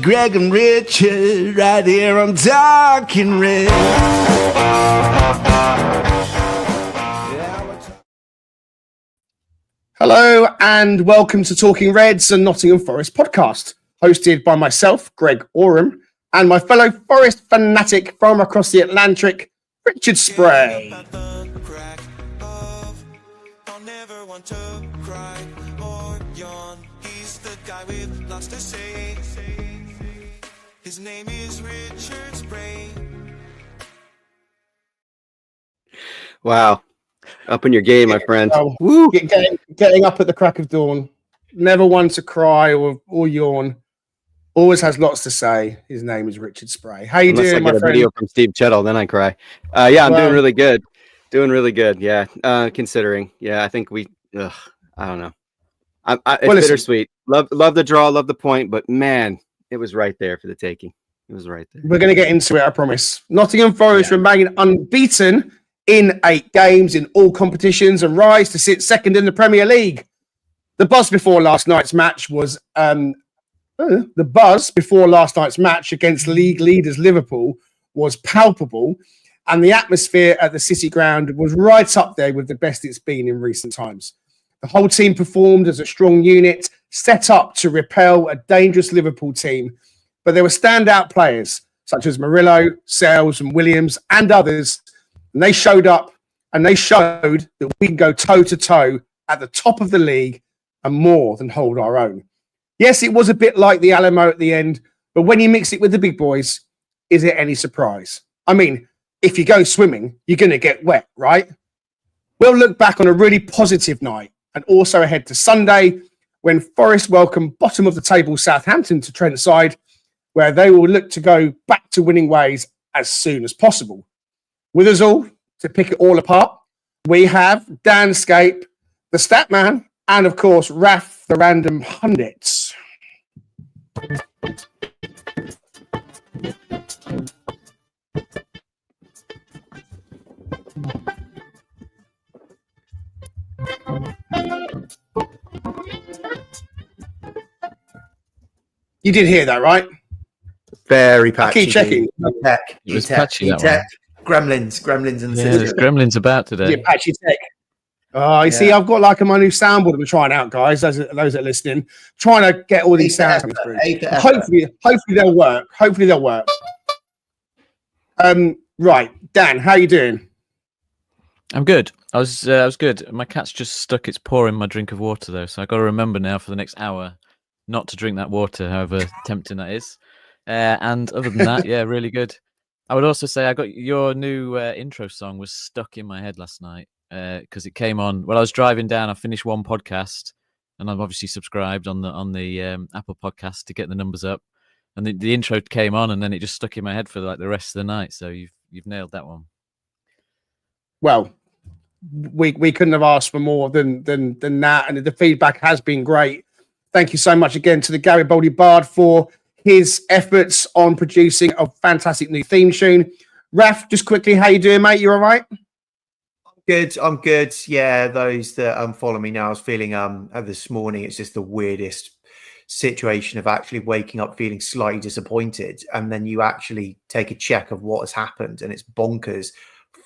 Greg and Richard right here on Talking Red. Hello and welcome to Talking Reds, a Nottingham Forest podcast, hosted by myself, Greg Oram, and my fellow Forest fanatic from across the Atlantic, Richard Spray. His name is Richard Spray. Wow. Up in your game, my friend. Woo. Getting up at the crack of dawn. Never one to cry or yawn. Always has lots to say. His name is Richard Spray. How you doing, my friend? A video from Steve Chettle, then I cry. I'm doing really good. Doing really good, yeah. Considering. Yeah, I think I don't know. It's bittersweet. Love the draw, love the point, but man, it was right there for the taking. It was right there. We're going to get into it, I promise. Nottingham Forest remain unbeaten in 8 games in all competitions and rise to sit second in the Premier League. The buzz before last night's match against league leaders Liverpool was palpable, and the atmosphere at the City Ground was right up there with the best it's been in recent times. The whole team performed as a strong unit, set up to repel a dangerous Liverpool team. But there were standout players such as Murillo, Sels and Williams and others. And they showed up and they showed that we can go toe-to-toe at the top of the league and more than hold our own. Yes, it was a bit like the Alamo at the end, but when you mix it with the big boys, is it any surprise? I mean, if you go swimming, you're going to get wet, right? We'll look back on a really positive night and also ahead to Sunday when Forest welcome bottom of the table Southampton to Trentside, where they will look to go back to winning ways as soon as possible. With us all to pick it all apart, we have Danscape, the Statman, and of course, Raf, the Random Pundit. You did hear that, right? Very patchy. I keep checking. It was patchy, that one. Gremlins in the system. There's gremlins about today. Yeah, patchy tech. You see, I've got like my new soundboard that we're trying out, guys. Those that are listening, trying to get all these sounds coming through. Hopefully they'll work. Right, Dan, how you doing? I'm good. I was good. My cat's just stuck its paw in my drink of water though, so I got to remember now for the next hour not to drink that water, however tempting that is. And other than that, yeah, really good. I would also say I got your new intro song was stuck in my head last night because it came on while I was driving down. I finished one podcast, and I've obviously subscribed on the Apple podcast to get the numbers up. And the intro came on, and then it just stuck in my head for like the rest of the night. So you've nailed that one. Well, we couldn't have asked for more than that, and the feedback has been great. Thank you so much again to the Garibaldi Bard for his efforts on producing a fantastic new theme tune. Raf, just quickly, how you doing, mate? You all right? I'm good. Yeah, those that follow me now, I was feeling this morning, it's just the weirdest situation of actually waking up feeling slightly disappointed, and then you actually take a check of what has happened, and it's bonkers.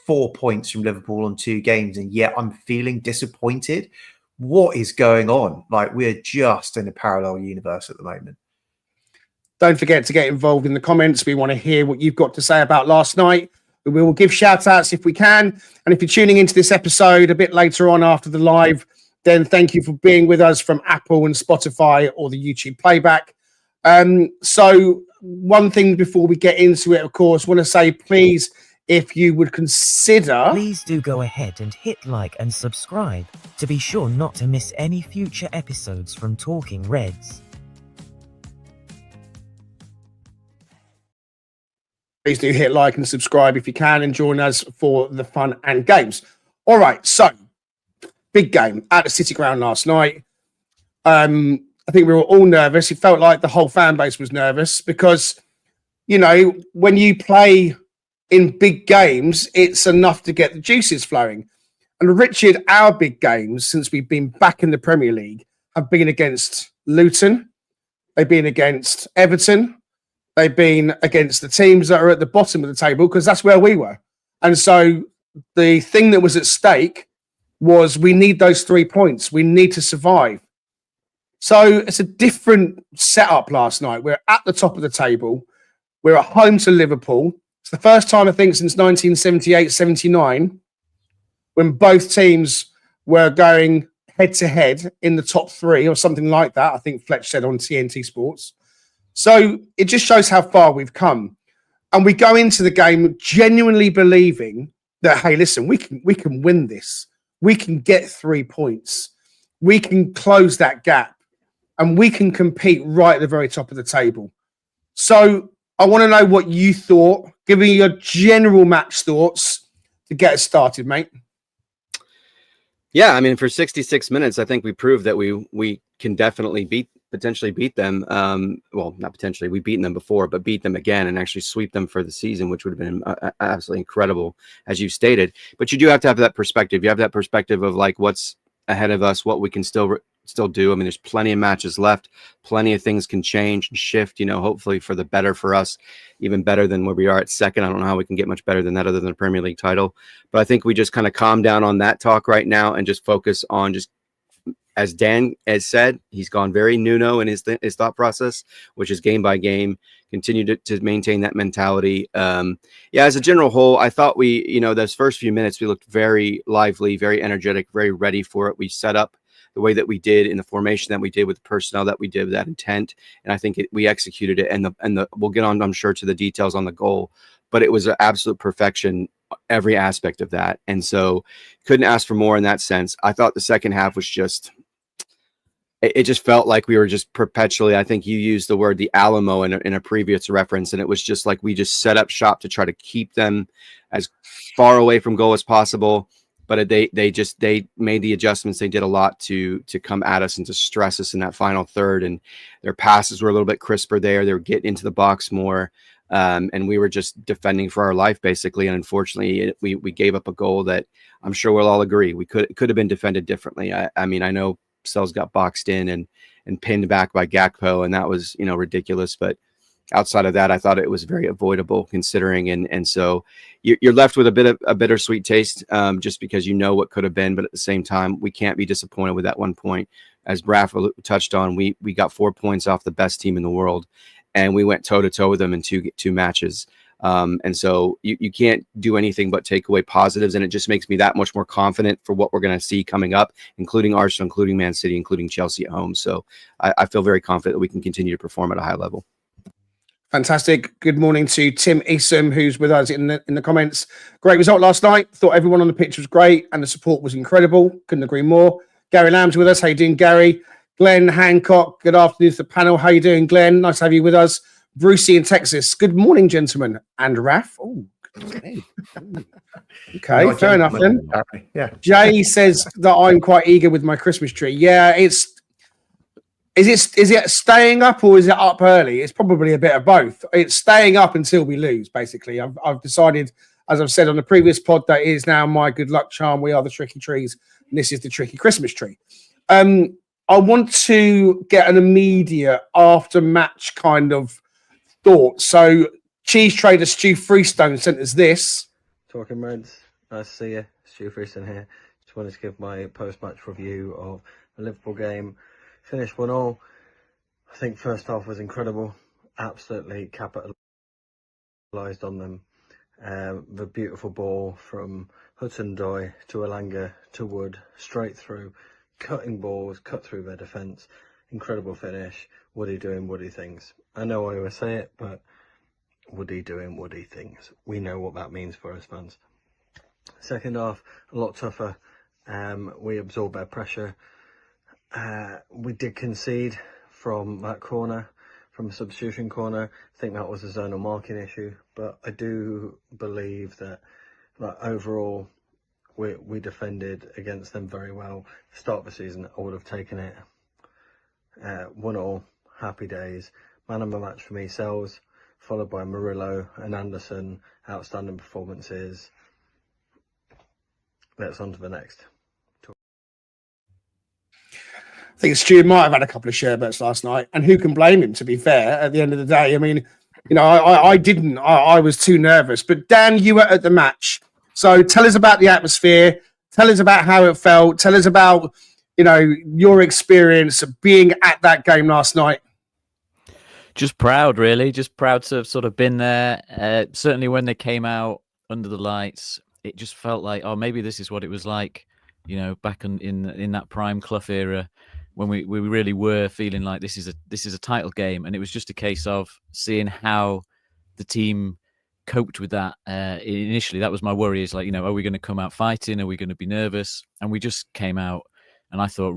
4 points from Liverpool on 2 games, and yet I'm feeling disappointed. What is going on? Like, we're just in a parallel universe at the moment. Don't forget to get involved in the comments. We want to hear what you've got to say about last night. We will give shout outs if we can. And if you're tuning into this episode a bit later on after the live, then thank you for being with us from Apple and Spotify or the YouTube playback. So one thing before we get into it, of course, want to say, please, if you would consider... Please do go ahead and hit like and subscribe to be sure not to miss any future episodes from Talking Reds. Please do hit like and subscribe if you can and join us for the fun and games. All right, so big game at the City Ground last night. I think we were all nervous. It felt like the whole fan base was nervous because, you know, when you play in big games, it's enough to get the juices flowing. And Richard, our big games since we've been back in the Premier League have been against Luton, they've been against Everton, They've been against the teams that are at the bottom of the table, because that's where we were. And so the thing that was at stake was we need those 3 points. We need to survive. So it's a different setup last night. We're at the top of the table. We're at home to Liverpool. It's the first time, I think, since 1978-79 when both teams were going head-to-head in the top 3 or something like that. I think Fletch said on TNT Sports. So it just shows how far we've come. And we go into the game genuinely believing that, hey, listen, we can win this. We can get 3 points. We can close that gap. And we can compete right at the very top of the table. So I want to know what you thought. Give me your general match thoughts to get us started, mate. Yeah, I mean, for 66 minutes, I think we proved that we can definitely potentially beat them. Well, not potentially, we've beaten them before, but beat them again and actually sweep them for the season, which would have been absolutely incredible, as you stated. But you do have to have that perspective. You have that perspective of like what's ahead of us, what we can still do. I mean, there's plenty of matches left. Plenty of things can change and shift, hopefully for the better for us, even better than where we are at second. I don't know how we can get much better than that other than the Premier League title. But I think we just kind of calm down on that talk right now and just focus on just, as Dan has said, he's gone very Nuno in his thought process, which is game by game, continue to maintain that mentality. As a general whole, I thought those first few minutes, we looked very lively, very energetic, very ready for it. We set up the way that we did in the formation that we did with the personnel that we did with that intent. And I think we executed it, and we'll get on, I'm sure, to the details on the goal, but it was an absolute perfection, every aspect of that. And so couldn't ask for more in that sense. I thought the second half was just, it just felt like we were just perpetually, I think you used the word the Alamo in a previous reference. And it was just like, we just set up shop to try to keep them as far away from goal as possible. But they made the adjustments. They did a lot to come at us and to stress us in that final third. And their passes were a little bit crisper there. They were getting into the box more. And we were just defending for our life, basically. And unfortunately, we gave up a goal that I'm sure we'll all agree we could have been defended differently. I mean, I know Sels got boxed in and pinned back by Gakpo, and that was, ridiculous. But outside of that, I thought it was very avoidable considering. And so you're left with a bittersweet taste, just because what could have been. But at the same time, we can't be disappointed with that 1 point. As Raf touched on, we got 4 points off the best team in the world, and we went toe to toe with them in two matches. And so you can't do anything but take away positives. And it just makes me that much more confident for what we're going to see coming up, including Arsenal, including Man City, including Chelsea at home. So I feel very confident that we can continue to perform at a high level. Fantastic. Good morning to Tim Isom, who's with us in the comments. Great result last night. Thought everyone on the pitch was great and the support was incredible. Couldn't agree more. Gary Lamb's with us. How you doing, Gary? Glenn Hancock, good afternoon to the panel. How you doing, Glenn? Nice to have you with us. Brucey in Texas. Good morning, gentlemen. And Raf. Oh, okay, fair enough then. Yeah. Jay says that I'm quite eager with my Christmas tree. Yeah, Is it staying up or is it up early? It's probably a bit of both. It's staying up until we lose, basically. I've decided, as I've said on the previous pod, that is now my good luck charm. We are the tricky trees, and this is the tricky Christmas tree. I want to get an immediate after-match kind of thought. So, Cheese Trader Stu Freestone sent us this. Talking Reds, nice to see you. Stu Freestone here. Just wanted to give my post-match review of the Liverpool game. Finished 1-1. I think first half was incredible. Absolutely capitalised on them. The beautiful ball from Hudson-Odoi to Elanga to Wood, straight through, cutting balls, cut through their defence. Incredible finish. Woody doing Woody things. I know I always say it, but Woody doing Woody things. We know what that means for us fans. Second half, a lot tougher. We absorbed their pressure. We did concede from that corner, from a substitution corner. I think that was a zonal marking issue, but I do believe that overall we defended against them very well. Start of the season, I would have taken it 1-1, happy days. Man of the match for me, Sels, followed by Murillo and Anderson, outstanding performances. Let's on to the next. I think Stu might have had a couple of sherbets last night, and who can blame him, to be fair, at the end of the day. I mean, I didn't. I was too nervous. But Dan, you were at the match. So tell us about the atmosphere. Tell us about how it felt. Tell us about, your experience of being at that game last night. Just proud, really. Just proud to have sort of been there. Certainly when they came out under the lights, it just felt like, oh, maybe this is what it was like, back in that prime Clough era, when we really were feeling like this is a title game. And it was just a case of seeing how the team coped with that. Initially, that was my worry, is like, are we going to come out fighting? Are we going to be nervous? And we just came out, and I thought,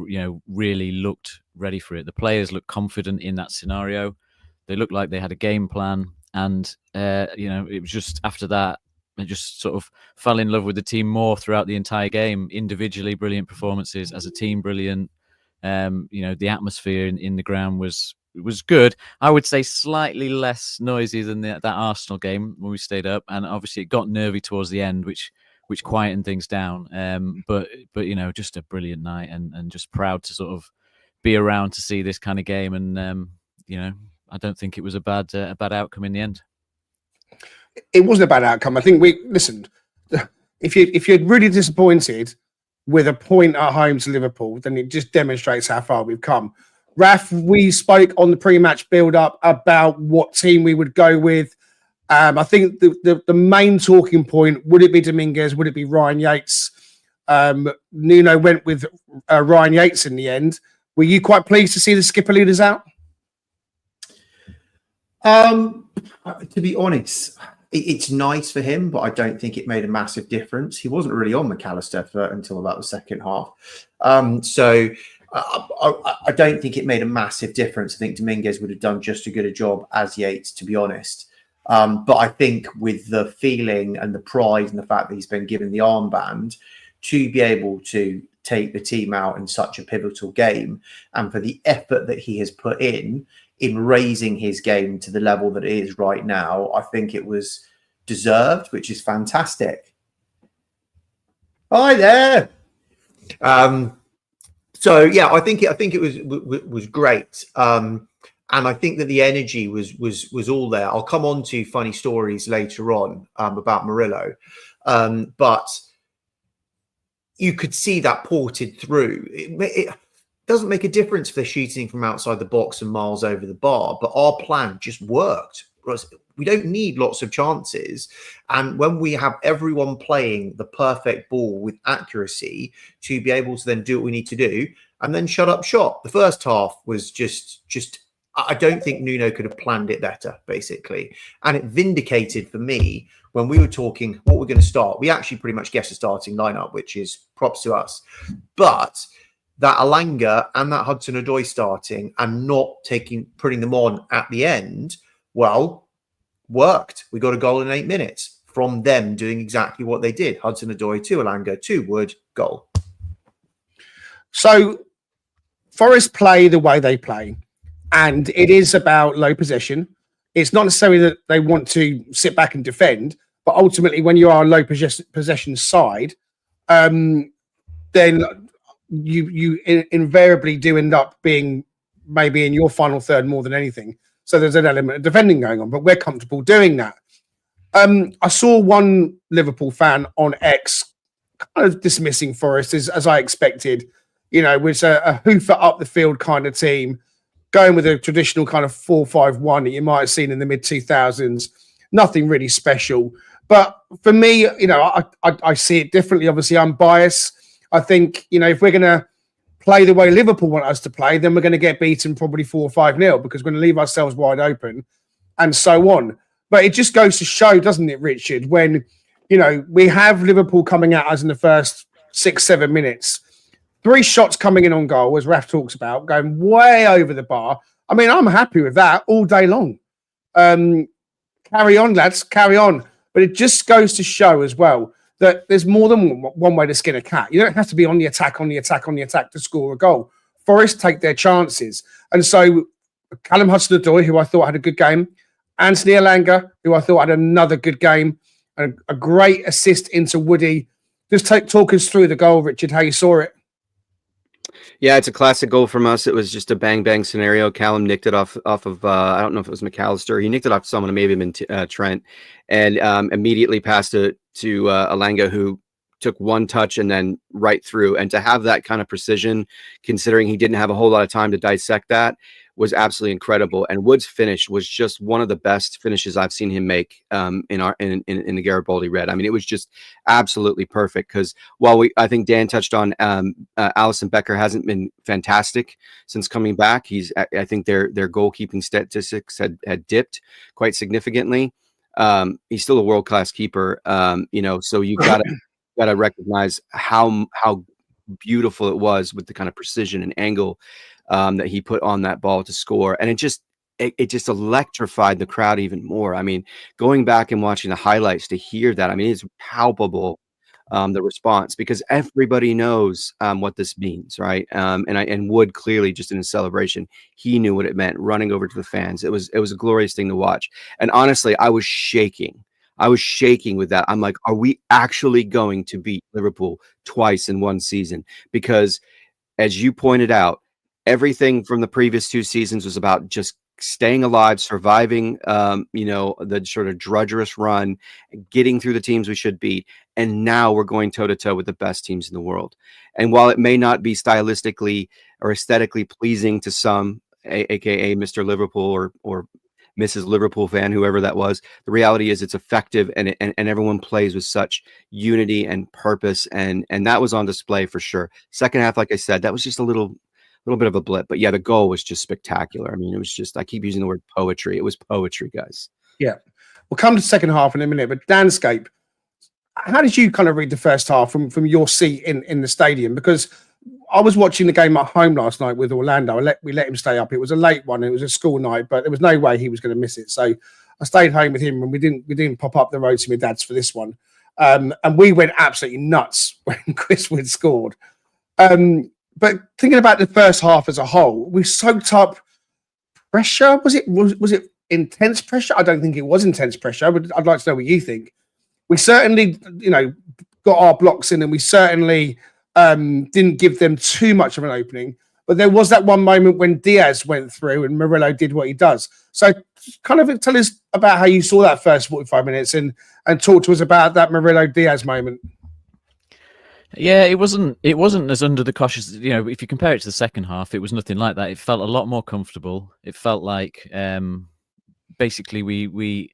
really looked ready for it. The players looked confident in that scenario. They looked like they had a game plan, and it was just after that, I just sort of fell in love with the team more throughout the entire game. Individually, brilliant performances. As a team, brilliant. The atmosphere in the ground was good. I would say slightly less noisy than that Arsenal game when we stayed up, and obviously it got nervy towards the end, which quietened things down. But just a brilliant night, and just proud to sort of be around to see this kind of game, and I don't think it was a bad outcome in the end. It wasn't a bad outcome. I think we listened. If you're really disappointed with a point at home to Liverpool, then it just demonstrates how far we've come. Raf, we spoke on the pre-match build-up about what team we would go with. I think the main talking point, would it be Dominguez? Would it be Ryan Yates? Nuno went with Ryan Yates in the end. Were you quite pleased to see the skipper leaders out? To be honest, it's nice for him, but I don't think it made a massive difference. He wasn't really on McAllister until about the second half. So I don't think it made a massive difference. I think Dominguez would have done just as good a job as Yates, to be honest. But I think with the feeling and the pride and the fact that he's been given the armband, to be able to take the team out in such a pivotal game, and for the effort that he has put in raising his game to the level that it is right now, I think it was deserved, which is fantastic. Hi there. So yeah, I think it was great. And I think that the energy was all there. I'll come on to funny stories later on about Murillo. But you could see that ported through. It doesn't make a difference if they're shooting from outside the box and miles over the bar, but our plan just worked. We don't need lots of chances. And when we have everyone playing the perfect ball with accuracy to be able to then do what we need to do and then shut up shop. The first half was just I don't think Nuno could have planned it better, basically. And it vindicated for me when we were talking what we're going to start. We actually pretty much guessed a starting lineup, which is props to us. But that Alanga and that Hudson-Odoi starting and not putting them on at the end, well, worked. We got a goal in 8 minutes from them doing exactly what they did. Hudson-Odoi to Alanga to Wood, goal. So Forest play the way they play, and it is about low possession. It's not necessarily that they want to sit back and defend, but ultimately when you are a low possession side, then you invariably do end up being maybe in your final third more than anything. So there's an element of defending going on, but we're comfortable doing that. I saw one Liverpool fan on X kind of dismissing Forest as I expected. Was a hoofer up the field kind of team, going with a traditional kind of 4-5-1 that you might have seen in the mid-2000s. Nothing really special. But for me, I see it differently. Obviously, I'm biased. I think, if we're going to play the way Liverpool want us to play, then we're going to get beaten probably 4 or 5-0 because we're going to leave ourselves wide open and so on. But it just goes to show, doesn't it, Richard, when, we have Liverpool coming at us in the first 6-7 minutes, 3 shots coming in on goal, as Raf talks about, going way over the bar. I mean, I'm happy with that all day long. Carry on, lads, carry on. But it just goes to show as well that there's more than one way to skin a cat. You don't have to be on the attack to score a goal. Forest take their chances. And so Callum Hudson-Odoi, who I thought had a good game, Anthony Alanga, who I thought had another good game, and a great assist into Woody. Just talk us through the goal, Richard, how you saw it. Yeah, it's a classic goal from us. It was just a bang bang scenario. Callum nicked it off of I don't know if it was McAllister. He nicked it off someone, it may have been Trent, and immediately passed it to Alanga, who took one touch and then right through. And to have that kind of precision, considering he didn't have a whole lot of time to dissect that, was absolutely incredible. And Wood's finish was just one of the best finishes I've seen him make in the Garibaldi Red. I mean, it was just absolutely perfect. Because while I think Dan touched on Allison Becker hasn't been fantastic since coming back. I think their goalkeeping statistics had dipped quite significantly. He's still a world-class keeper. So you gotta recognize how beautiful it was with the kind of precision and angle that he put on that ball to score. And it just electrified the crowd even more. I mean, going back and watching the highlights to hear that, I mean, it's palpable, the response, because everybody knows what this means, right? And Wood clearly, just in his celebration, he knew what it meant, running over to the fans. It was a glorious thing to watch. And honestly, I was shaking with that. I'm like, are we actually going to beat Liverpool twice in one season? Because as you pointed out, everything from the previous 2 seasons was about just staying alive, surviving, the sort of drudgerous run, getting through the teams we should beat. And now we're going toe to toe with the best teams in the world. And while it may not be stylistically or aesthetically pleasing to some, aka Mr. Liverpool or Mrs. Liverpool fan, whoever that was, the reality is it's effective, and everyone plays with such unity and purpose, and that was on display for sure. Second half, like I said, that was just a little bit of a blip, but yeah, the goal was just spectacular. I mean, it was just, I keep using the word poetry. It was poetry, guys. Yeah. We'll come to the second half in a minute, but Danscape, how did you kind of read the first half from your seat in the stadium? Because I was watching the game at home last night with Orlando. We let him stay up. It was a late one. It was a school night, but there was no way he was going to miss it. So I stayed home with him, and we didn't pop up the road to my dad's for this one. And we went absolutely nuts when Chris Wood scored. But thinking about the first half as a whole, we soaked up pressure. Was it intense pressure? I don't think it was intense pressure, but I'd like to know what you think. We certainly, got our blocks in, and we certainly didn't give them too much of an opening. But there was that one moment when Diaz went through and Murillo did what he does. So kind of tell us about how you saw that first 45 minutes and talk to us about that Murillo Diaz moment. Yeah, it wasn't as under the cautious, if you compare it to the second half, it was nothing like that. It felt a lot more comfortable. It felt like basically we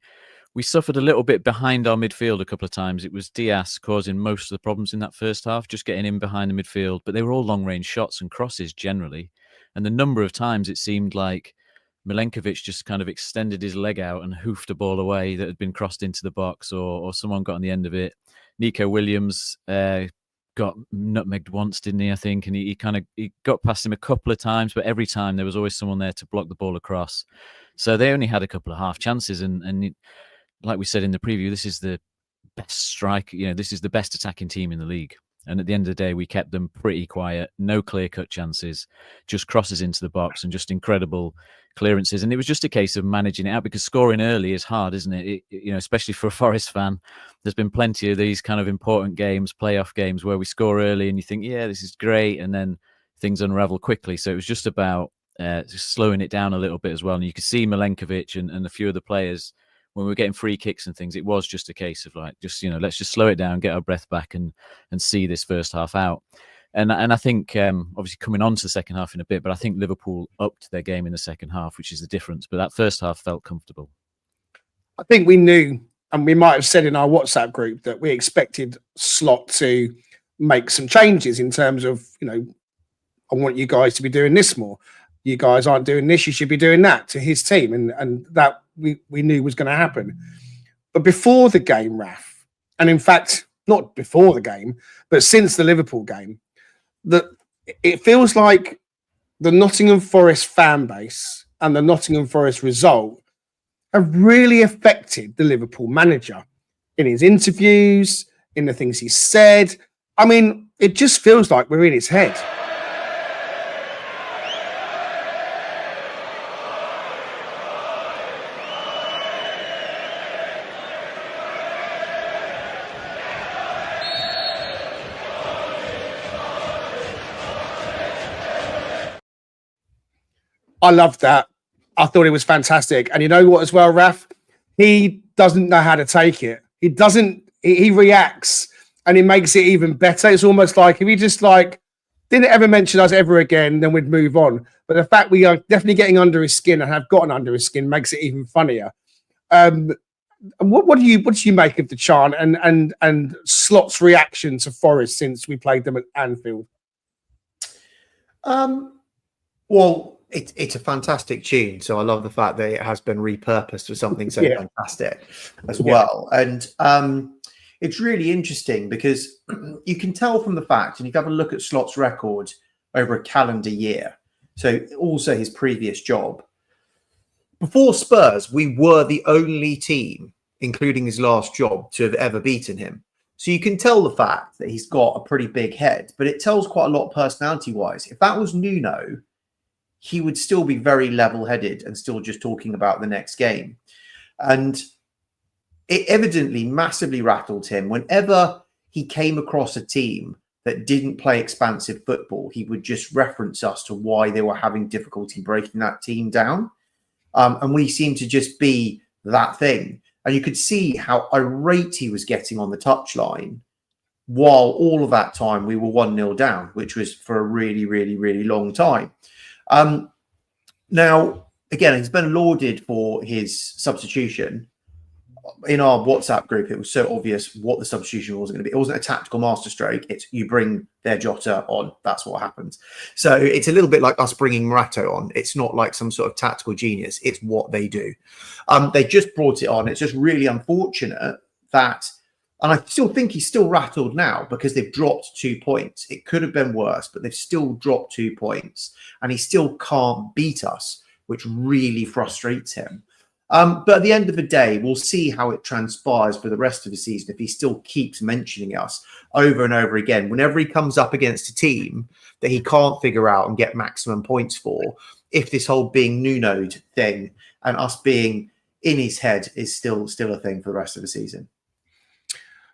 suffered a little bit behind our midfield a couple of times. It was Diaz causing most of the problems in that first half, just getting in behind the midfield, but they were all long-range shots and crosses generally. And the number of times it seemed like Milenkovic just kind of extended his leg out and hoofed a ball away that had been crossed into the box, or someone got on the end of it. Nico Williams got nutmegged once, didn't he? I think, and he got past him a couple of times, but every time there was always someone there to block the ball across. So they only had a couple of half chances, and like we said in the preview, this is the best strike. This is the best attacking team in the league. And at the end of the day, we kept them pretty quiet, no clear-cut chances, just crosses into the box and just incredible clearances. And it was just a case of managing it out, because scoring early is hard, isn't it? Especially for a Forest fan. There's been plenty of these kind of important games, playoff games, where we score early and you think, yeah, this is great, and then things unravel quickly. So it was just about just slowing it down a little bit as well. And you could see Milenkovic and a few of the players, when we were getting free kicks and things, it was just a case of let's just slow it down, get our breath back, and see this first half out. And I think obviously coming on to the second half in a bit, but I think Liverpool upped their game in the second half, which is the difference. But that first half felt comfortable. I think we knew, and we might have said in our WhatsApp group, that we expected Slot to make some changes in terms of, I want you guys to be doing this more. You guys aren't doing this, you should be doing that, to his team. And that we knew was going to happen. But before the game, Raf, and in fact, not before the game, but since the Liverpool game, that it feels like the Nottingham Forest fan base and the Nottingham Forest result have really affected the Liverpool manager in his interviews, in the things he said. I mean, it just feels like we're in his head. I loved that. I thought it was fantastic. And you know what as well, Raf? He doesn't know how to take it. He doesn't, he reacts and he makes it even better. It's almost like if he just like didn't ever mention us ever again, then we'd move on. But the fact we are definitely getting under his skin and have gotten under his skin makes it even funnier. What do you make of the chant and Slot's reaction to Forest since we played them at Anfield? Well, it's a fantastic tune, so I love the fact that it has been repurposed for something so fantastic as well. And it's really interesting because you can tell from the fact, and you can have a look at Slot's record over a calendar year, so also his previous job. Before Spurs, we were the only team, including his last job, to have ever beaten him. So you can tell the fact that he's got a pretty big head, but it tells quite a lot personality-wise. If that was Nuno, he would still be very level-headed and still just talking about the next game. And it evidently massively rattled him. Whenever he came across a team that didn't play expansive football, he would just reference us to why they were having difficulty breaking that team down. And we seemed to just be that thing. And you could see how irate he was getting on the touchline, while all of that time we were 1-0 down, which was for a really, really, really long time. Now, again, he's been lauded for his substitution. In our WhatsApp group, it was so obvious what the substitution was going to be. It wasn't a tactical masterstroke. It's you bring their Jota on. That's what happens. So it's a little bit like us bringing Morato on. It's not like some sort of tactical genius. It's what they do. They just brought it on. It's just really unfortunate that, and I still think he's still rattled now because they've dropped 2 points. It could have been worse, but they've still dropped 2 points and he still can't beat us, which really frustrates him. But at the end of the day, we'll see how it transpires for the rest of the season if he still keeps mentioning us over and over again. Whenever he comes up against a team that he can't figure out and get maximum points for, if this whole being Nuno'd thing and us being in his head is still a thing for the rest of the season.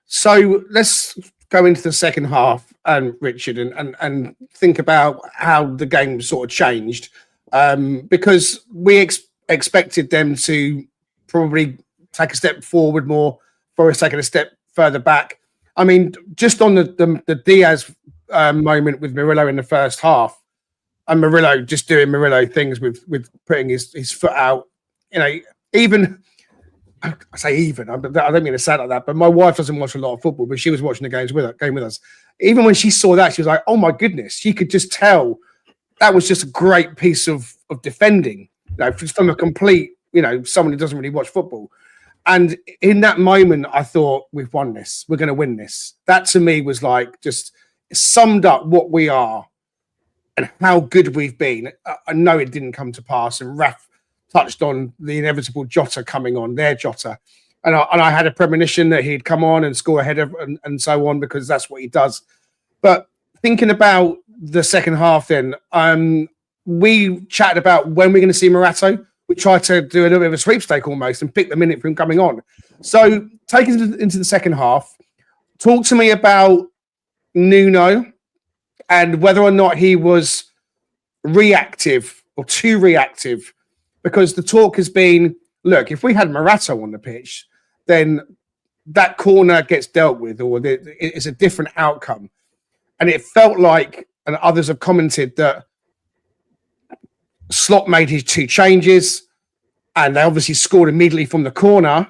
So let's go into the second half, Richard, and think about how the game sort of changed. Because we expected them to probably take a step forward more, Forest taking a step further back. I mean, just on the Diaz moment with Murillo in the first half, and Murillo just doing Murillo things with putting his foot out. You know, even I say even, I don't mean to sound like that, but my wife doesn't watch a lot of football, but she was watching the game with us. Even when she saw that, she was like, "Oh my goodness!" She could just tell that was just a great piece of defending. You know, from a complete, someone who doesn't really watch football. And in that moment, I thought, we've won this. We're going to win this. That to me was like just summed up what we are and how good we've been. I know it didn't come to pass. And Raf touched on the inevitable Jota coming on, their Jota. And I had a premonition that he'd come on and score ahead of and so on, because that's what he does. But thinking about the second half then, we chatted about when we're going to see Morato. We tried to do a little bit of a sweepstake almost and pick the minute for him coming on. So taking into the second half, talk to me about Nuno and whether or not he was reactive or too reactive, because the talk has been, look, if we had Morato on the pitch, then that corner gets dealt with, or it's a different outcome. And it felt like, and others have commented, that Slot made his 2 changes and they obviously scored immediately from the corner,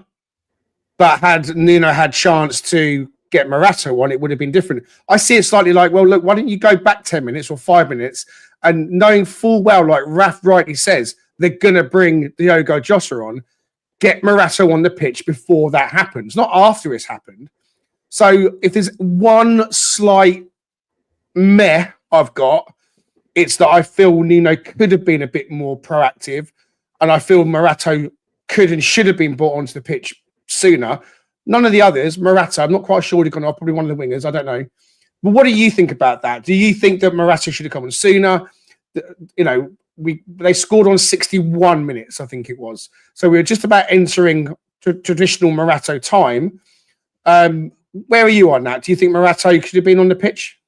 but had Nuno had chance to get Morato on, it would have been different. I see it slightly like, well, look, why don't you go back 10 minutes or 5 minutes, and knowing full well, like Raf rightly says, they're going to bring Diogo Jota on, get Morato on the pitch before that happens, not after it's happened. So if there's one slight meh I've got, it's that I feel Nuno could have been a bit more proactive, and I feel Morato could and should have been brought onto the pitch sooner. None of the others, Morato, I'm not quite sure what he's gone off, probably one of the wingers, I don't know. But what do you think about that? Do you think that Morato should have come on sooner? They scored on 61 minutes, I think it was. So we were just about entering traditional Morato time. Where are you on that? Do you think Morato should have been on the pitch?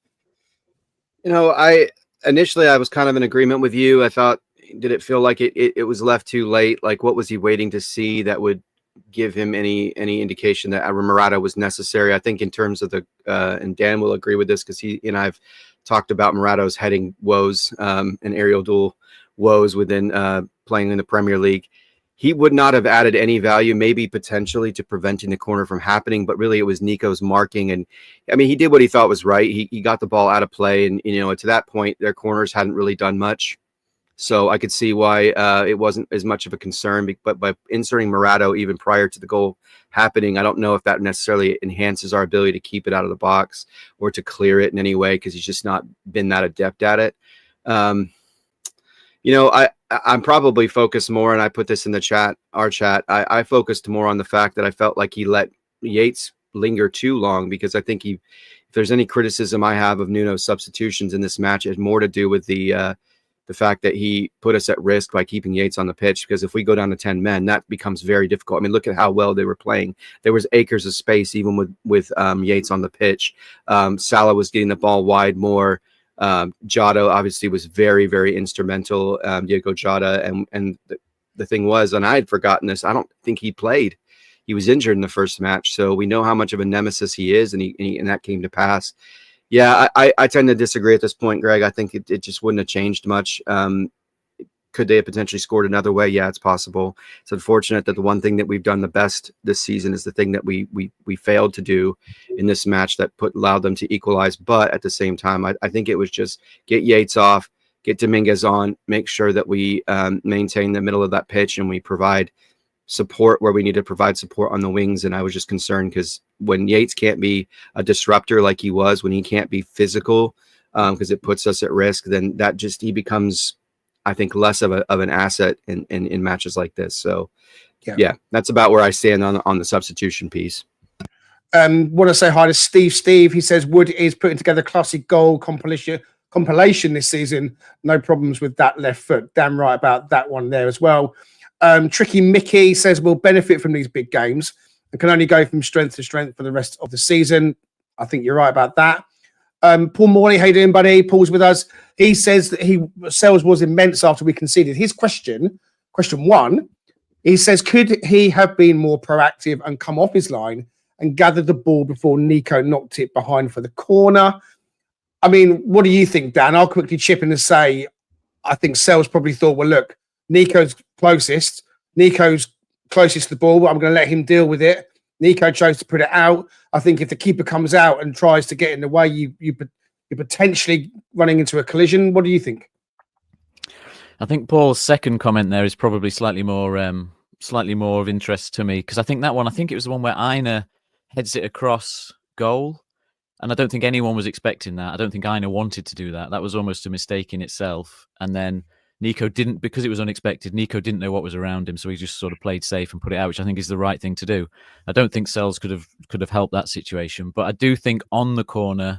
Initially I was kind of in agreement with you. I thought did it feel like it was left too late? Like, what was he waiting to see that would give him any indication that Murata was necessary? I think in terms of the and Dan will agree with this because he and I've talked about Murato's heading woes and aerial duel woes within playing in the Premier League. He would not have added any value, maybe potentially to preventing the corner from happening, but really it was Nico's marking. And I mean, he did what he thought was right. He got the ball out of play, and to that point, their corners hadn't really done much. So I could see why it wasn't as much of a concern. But by inserting Murato even prior to the goal happening, I don't know if that necessarily enhances our ability to keep it out of the box or to clear it in any way, because he's just not been that adept at it. I'm probably focused more, and I put this in the chat, our chat. I focused more on the fact that I felt like he let Yates linger too long, because I think if there's any criticism I have of Nuno's substitutions in this match, it had more to do with the fact that he put us at risk by keeping Yates on the pitch, because if we go down to 10 men, that becomes very difficult. I mean, look at how well they were playing. There was acres of space, even with Yates on the pitch. Salah was getting the ball wide more. Jota obviously was very, very instrumental, Diego Jota. And the thing was, and I had forgotten this, I don't think he played. He was injured in the first match. So we know how much of a nemesis he is, and that came to pass. Yeah, I tend to disagree at this point, Greg. I think it just wouldn't have changed much. Could they have potentially scored another way? Yeah, it's possible. It's unfortunate that the one thing that we've done the best this season is the thing that we failed to do in this match that allowed them to equalize. But at the same time, I think it was just get Yates off, get Dominguez on, make sure that we maintain the middle of that pitch and we provide support where we need to provide support on the wings. And I was just concerned because when Yates can't be a disruptor like he was, when he can't be physical, because it puts us at risk, then he becomes, I think, less of an asset in matches like this. So yeah, that's about where I stand on the substitution piece. Want to say hi to Steve. He says Wood is putting together classic goal compilation this season. No problems with that left foot. Damn right about that one there as well. Tricky Mickey says we'll benefit from these big games and can only go from strength to strength for the rest of the season. I think you're right about that. Paul Morley, how you doing, buddy? Paul's with us. He says that Sels was immense after we conceded. His question one, he says, could he have been more proactive and come off his line and gathered the ball before Nico knocked it behind for the corner? I mean, what do you think, Dan? I'll quickly chip in and say, I think Sels probably thought, well, look, Nico's closest to the ball. I'm going to let him deal with it. Nico chose to put it out. I think if the keeper comes out and tries to get in the way, you're potentially running into a collision. What do you think? I think Paul's second comment there is probably slightly more of interest to me, because I think it was the one where Aina heads it across goal, and I don't think anyone was expecting that. I don't think Aina wanted to do that. That was almost a mistake in itself. And then Nico didn't, because it was unexpected, Nico didn't know what was around him, so he just sort of played safe and put it out, which I think is the right thing to do. I don't think Sels could have helped that situation, but I do think on the corner,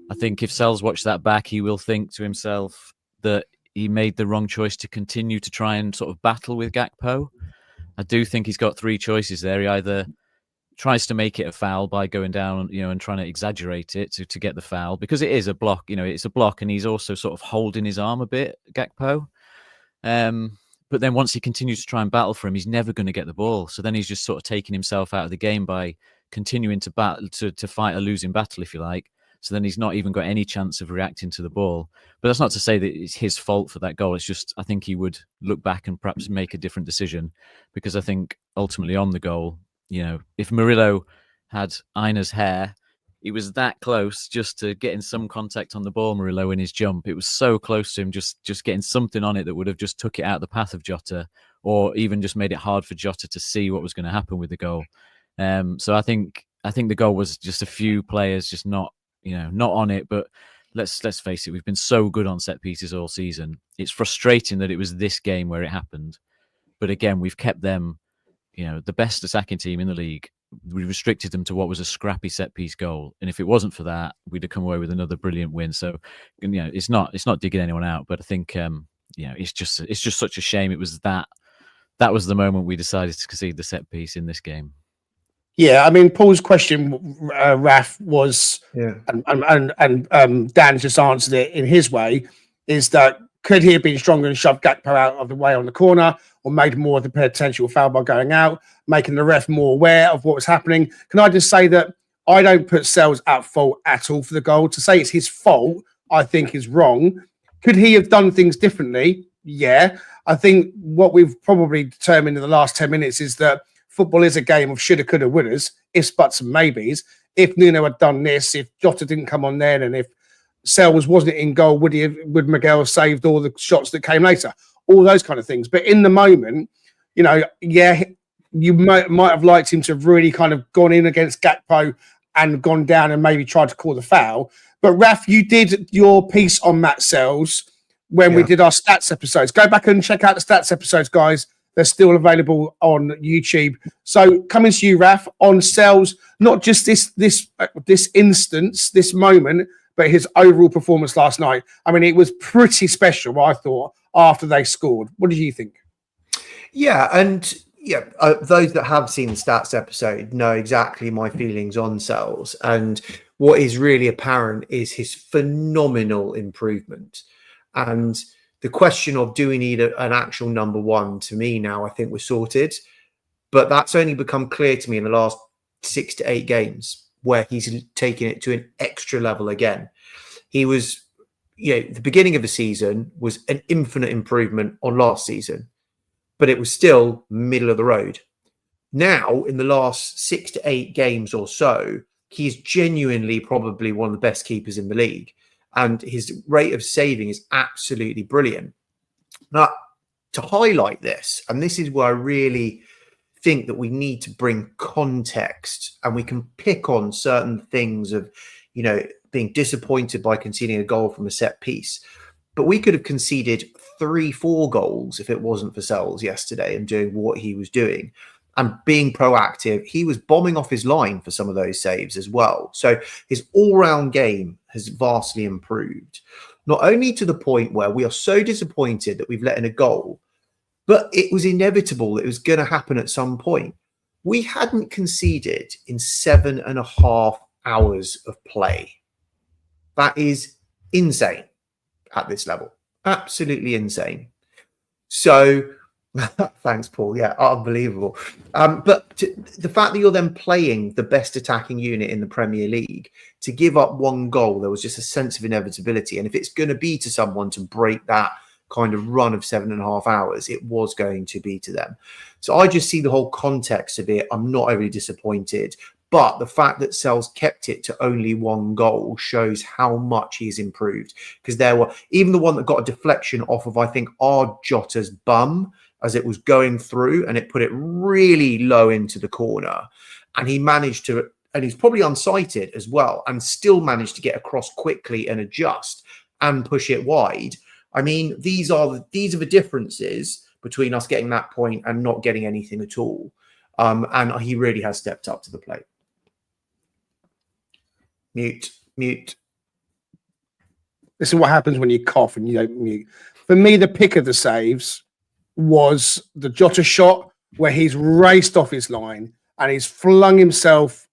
I think if Sels watched that back, he will think to himself that he made the wrong choice to continue to try and sort of battle with Gakpo. I do think he's got three choices there. He either tries to make it a foul by going down, and trying to exaggerate it to get the foul, because it is a block, it's a block, and he's also sort of holding his arm a bit, Gakpo. But then once he continues to try and battle for him, he's never going to get the ball. So then he's just sort of taking himself out of the game by continuing to battle, to fight a losing battle, if you like. So then he's not even got any chance of reacting to the ball. But that's not to say that it's his fault for that goal. It's just, I think he would look back and perhaps make a different decision, because I think ultimately on the goal, if Murillo had Aina's hair, he was that close just to getting some contact on the ball, Murillo, in his jump. It was so close to him, just getting something on it that would have just took it out of the path of Jota, or even just made it hard for Jota to see what was going to happen with the goal. So I think the goal was just a few players just not on it. But let's face it, we've been so good on set pieces all season. It's frustrating that it was this game where it happened. But again, we've kept them, the best attacking team in the league. We restricted them to what was a scrappy set piece goal, and if it wasn't for that, we'd have come away with another brilliant win. So, it's not digging anyone out, but I think it's just such a shame. It was that was the moment we decided to concede the set piece in this game. Yeah, I mean, Paul's question, Raf, was, and Dan just answered it in his way, is that Could he have been stronger and shoved Gakpo out of the way on the corner, or made more of the potential foul by going out, making the ref more aware of what was happening? Can I just say that I don't put Sels at fault at all for the goal. To say it's his fault, I think is wrong. Could he have done things differently? Yeah. I think what we've probably determined in the last 10 minutes is that football is a game of shoulda, coulda, wouldas, ifs, buts, and maybes. If Nuno had done this, if Jota didn't come on then, and if Sels wasn't in goal, would Miguel have saved all the shots that came later? All those kind of things. But in the moment, you might have liked him to have really kind of gone in against Gakpo and gone down and maybe tried to call the foul. But Raf, you did your piece on Matz Sels when we did our stats episodes. Go back and check out the stats episodes, guys. They're still available on YouTube. So coming to you, Raf, on Sels, not just this instance, this moment, but his overall performance last night. I mean, it was pretty special, I thought, after they scored. What did you think? Yeah, and those that have seen the stats episode know exactly my feelings on Sels. And what is really apparent is his phenomenal improvement. And the question of do we need an actual number one, to me now, I think we're sorted. But that's only become clear to me in the last 6 to 8 games where he's taken it to an extra level again. He was, the beginning of the season was an infinite improvement on last season, but it was still middle of the road. Now, in the last 6 to 8 games or so, he's genuinely probably one of the best keepers in the league. And his rate of saving is absolutely brilliant. Now, to highlight this, and this is where I really think that we need to bring context, and we can pick on certain things of, being disappointed by conceding a goal from a set piece. But we could have conceded 3-4 goals if it wasn't for Sels yesterday and doing what he was doing and being proactive. He was bombing off his line for some of those saves as well. So his all-round game has vastly improved, not only to the point where we are so disappointed that we've let in a goal, but it was inevitable that it was going to happen at some point. We hadn't conceded in 7.5 hours of play. That is insane at this level. Absolutely insane. So thanks, Paul. Yeah, unbelievable. But the fact that you're then playing the best attacking unit in the Premier League, to give up one goal, there was just a sense of inevitability. And if it's going to be to someone to break that kind of run of 7.5 hours, it was going to be to them. So I just see the whole context of it. I'm not overly disappointed. But the fact that Sels kept it to only one goal shows how much he's improved. Because there were, even the one that got a deflection off of, I think, our Jota's bum as it was going through, and it put it really low into the corner. And he managed to, and he's probably unsighted as well, and still managed to get across quickly and adjust and push it wide. I mean, these are the differences between us getting that point and not getting anything at all. And he really has stepped up to the plate. Mute. This is what happens when you cough and you don't mute. For me, the pick of the saves was the Jota shot where he's raced off his line and he's flung himself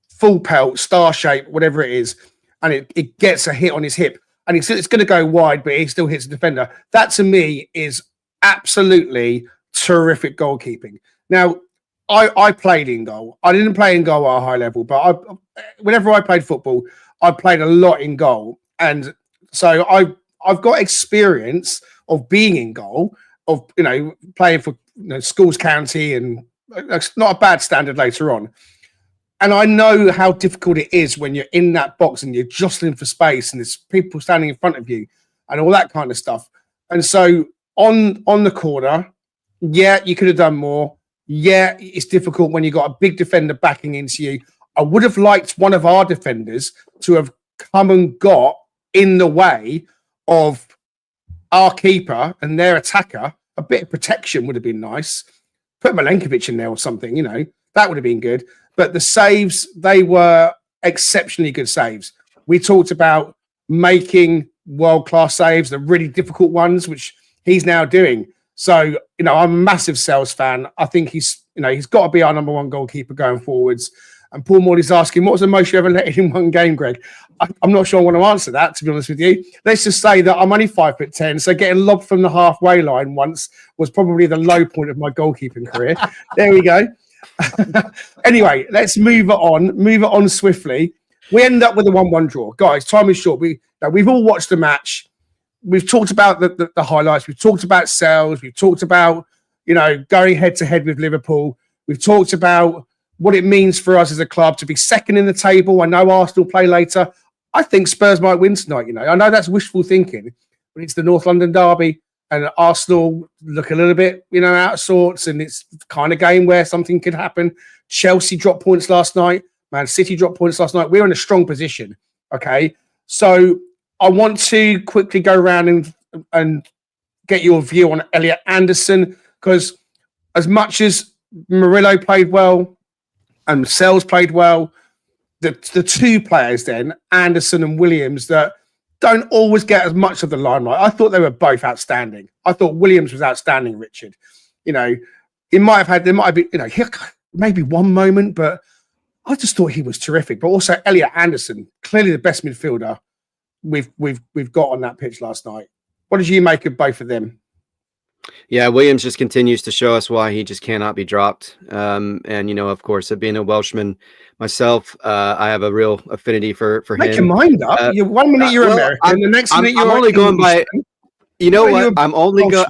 full pelt, star shape, whatever it is, and it gets a hit on his hip. And it's going to go wide, but he still hits the defender. That, to me, is absolutely terrific goalkeeping. Now, I played in goal. I didn't play in goal at a high level, but whenever I played football, I played a lot in goal. And so I've got experience of being in goal, of playing for schools county, and that's not a bad standard later on. And I know how difficult it is when you're in that box and you're jostling for space and there's people standing in front of you and all that kind of stuff. And so on the corner, yeah, you could have done more. Yeah, it's difficult when you got a big defender backing into you. I would have liked one of our defenders to have come and got in the way of our keeper and their attacker. A bit of protection would have been nice. Put Milenkovic in there or something, that would have been good. But the saves, they were exceptionally good saves. We talked about making world-class saves, the really difficult ones, which he's now doing. So, I'm a massive Sels fan. I think he's got to be our number one goalkeeper going forwards. And Paul Morley's asking, what was the most you ever let in one game, Greg? I'm not sure I want to answer that, to be honest with you. Let's just say that I'm only 5'10", so getting lobbed from the halfway line once was probably the low point of my goalkeeping career. There we go. Anyway, let's move it on swiftly. We end up with a 1-1 draw. Guys, time is short. We've all watched the match. We've talked about the highlights. We've talked about Sels. We've talked about, going head-to-head with Liverpool. We've talked about what it means for us as a club to be second in the table. I know Arsenal play later. I think Spurs might win tonight, I know that's wishful thinking, but it's the North London derby and Arsenal look a little bit, out of sorts, and it's the kind of game where something could happen. Chelsea dropped points last night. Man City dropped points last night. We're in a strong position, okay? So I want to quickly go around and get your view on Elliot Anderson, because as much as Murillo played well, and Sels played well, the two players then, Anderson and Williams, that don't always get as much of the limelight. I thought they were both outstanding. I thought Williams was outstanding, Richard. There might have been, maybe one moment, but I just thought he was terrific. But also Elliot Anderson, clearly the best midfielder we've got on that pitch last night. What did you make of both of them? Yeah, Williams just continues to show us why he just cannot be dropped. And, of course, being a Welshman myself, I have a real affinity for him. Make your mind up. 1 minute you're American, the next minute you're only going by. You know what? I'm only going.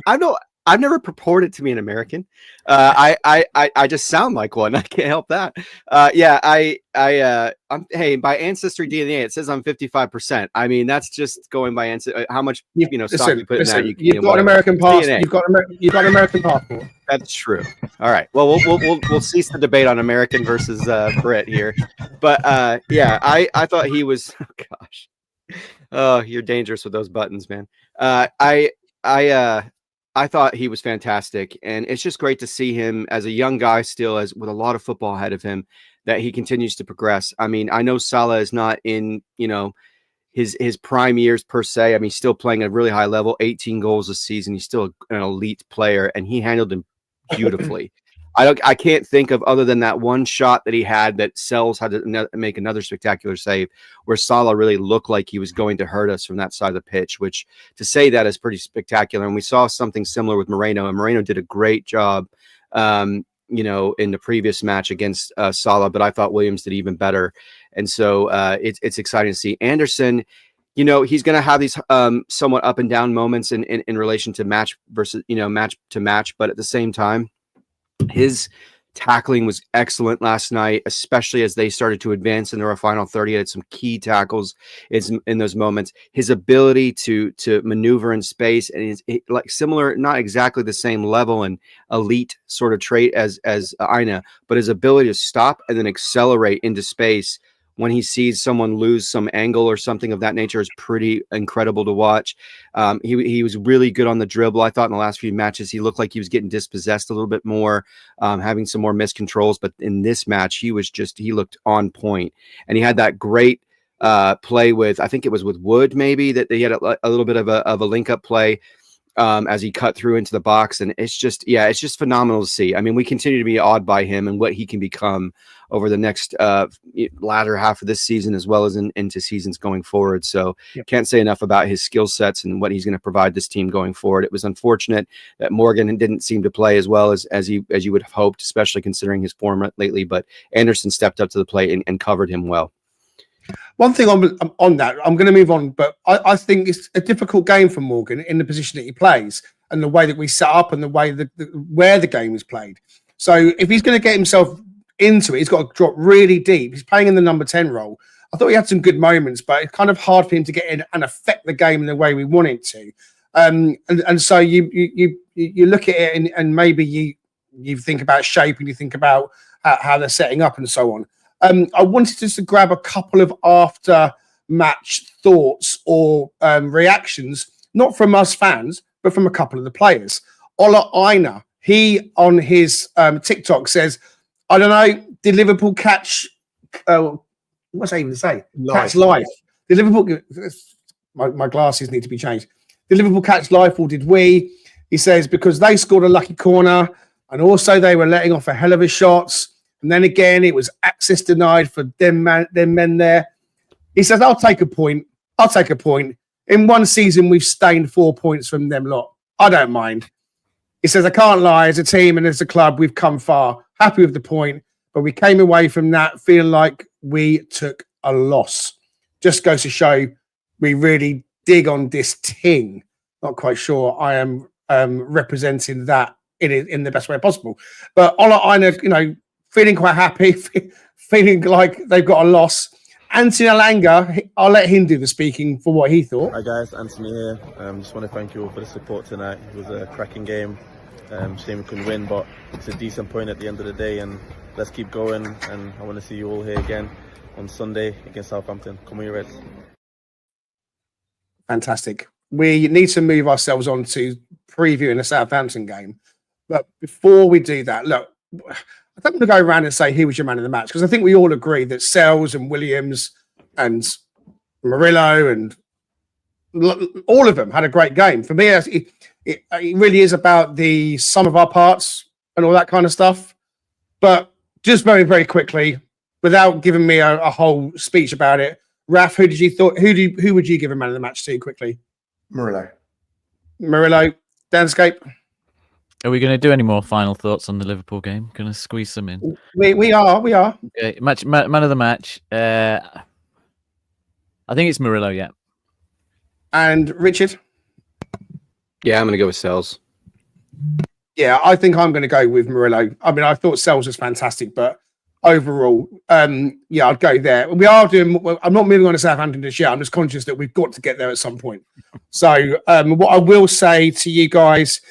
I've never purported to be an American. I just sound like one. I can't help that. Hey, by ancestry DNA, it says I'm 55%. I mean, that's just going by how much stock you put in that. You've got an American passport. You've got an American passport. That's true. All right. Well, we'll cease the debate on American versus Brit here. But I thought he was. Oh gosh. Oh, you're dangerous with those buttons, man. I thought he was fantastic, and it's just great to see him as a young guy still, as with a lot of football ahead of him, that he continues to progress. I mean, I know Salah is not in, his prime years per se. I mean, he's still playing at a really high level, 18 goals a season. He's still an elite player, and he handled him beautifully. I can't think of, other than that one shot that he had that Sels had to make another spectacular save, where Salah really looked like he was going to hurt us from that side of the pitch, which to say that is pretty spectacular. And we saw something similar with Moreno, and Moreno did a great job, in the previous match against Salah, but I thought Williams did even better. And so it's exciting to see. Anderson, he's going to have these somewhat up and down moments in relation to match versus, match to match, but at the same time, his tackling was excellent last night, especially as they started to advance into our final 30. He had some key tackles in those moments. His ability to maneuver in space, and is like similar, not exactly the same level and elite sort of trait as Aina, but his ability to stop and then accelerate into space when he sees someone lose some angle or something of that nature is pretty incredible to watch. He was really good on the dribble. I thought in the last few matches, he looked like he was getting dispossessed a little bit more, having some more miscontrols. But in this match, he looked on point. And he had that great play with, I think it was with Wood, maybe, that they had a little bit of a link-up play as he cut through into the box. And it's just phenomenal to see. I mean, we continue to be awed by him and what he can become over the next latter half of this season, as well as into seasons going forward. So Can't say enough about his skill sets and what he's going to provide this team going forward. It was unfortunate that Morgan didn't seem to play as well as you would have hoped, especially considering his form lately, but Anderson stepped up to the plate and covered him well. One thing on that, I'm going to move on, but I think it's a difficult game for Morgan in the position that he plays and the way that we set up and the way where the game is played. So if he's going to get himself into it, he's got to drop really deep. He's playing in the number 10 role. I thought he had some good moments, but it's kind of hard for him to get in and affect the game in the way we want it to. And so you look at it and maybe you think about shape and you think about how they're setting up and so on. I wanted just to grab a couple of after-match thoughts or reactions, not from us fans, but from a couple of the players. Ola Aina, he on his TikTok says, I don't know, did Liverpool catch, what's I even say? Catch life. Did Liverpool, my glasses need to be changed. Did Liverpool catch life or did we? He says, because they scored a lucky corner and also they were letting off a hell of a shots. And then again, it was access denied for them men there. He says, I'll take a point. In one season, we've stained 4 points from them lot. I don't mind. He says, I can't lie. As a team and as a club, we've come far. Happy with the point. But we came away from that feeling like we took a loss. Just goes to show we really dig on this ting. Not quite sure I am representing that in the best way possible. But Ola Aina, feeling quite happy, feeling like they've got a loss. Anthony Alanga, I'll let him do the speaking for what he thought. Hi guys, Anthony here. Just want to thank you all for the support tonight. It was a cracking game. Shame we couldn't win, but it's a decent point at the end of the day, and let's keep going. And I want to see you all here again on Sunday against Southampton. Come on, you Reds. Fantastic. We need to move ourselves on to previewing the Southampton game. But before we do that, look, I think I'm going to go around and say who was your man of the match, because I think we all agree that Sels and Williams and Murillo and all of them had a great game. For me, it really is about the sum of our parts and all that kind of stuff. But just very, very quickly, without giving me a whole speech about it, Raf, who would you give a man of the match to quickly? Murillo, Danscape. Are we going to do any more final thoughts on the Liverpool game? Going to squeeze some in. We are. Okay, man of the match. I think it's Murillo. Yeah. And Richard. Yeah, I'm going to go with Sels. Yeah, I think I'm going to go with Murillo. I mean, I thought Sels was fantastic, but overall, yeah, I'd go there. We are doing. I'm not moving on to Southampton this year. I'm just conscious that we've got to get there at some point. So, what I will say to you guys,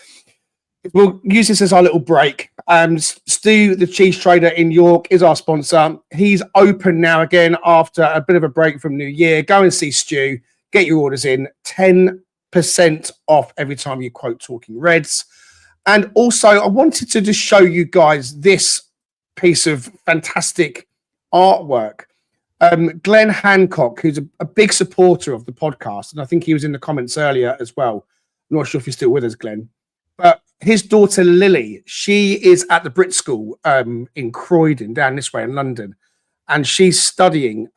we'll use this as our little break. Stu, the cheese trader in York, is our sponsor. He's open now again after a bit of a break from New Year. Go and see Stu. Get your orders in. 10% off every time you quote Talking Reds. And also, I wanted to just show you guys this piece of fantastic artwork. Glenn Hancock, who's a big supporter of the podcast, and I think he was in the comments earlier as well. I'm not sure if you're still with us, Glenn. But his daughter Lily, she is at the Brit School in Croydon, down this way in London, and she's studying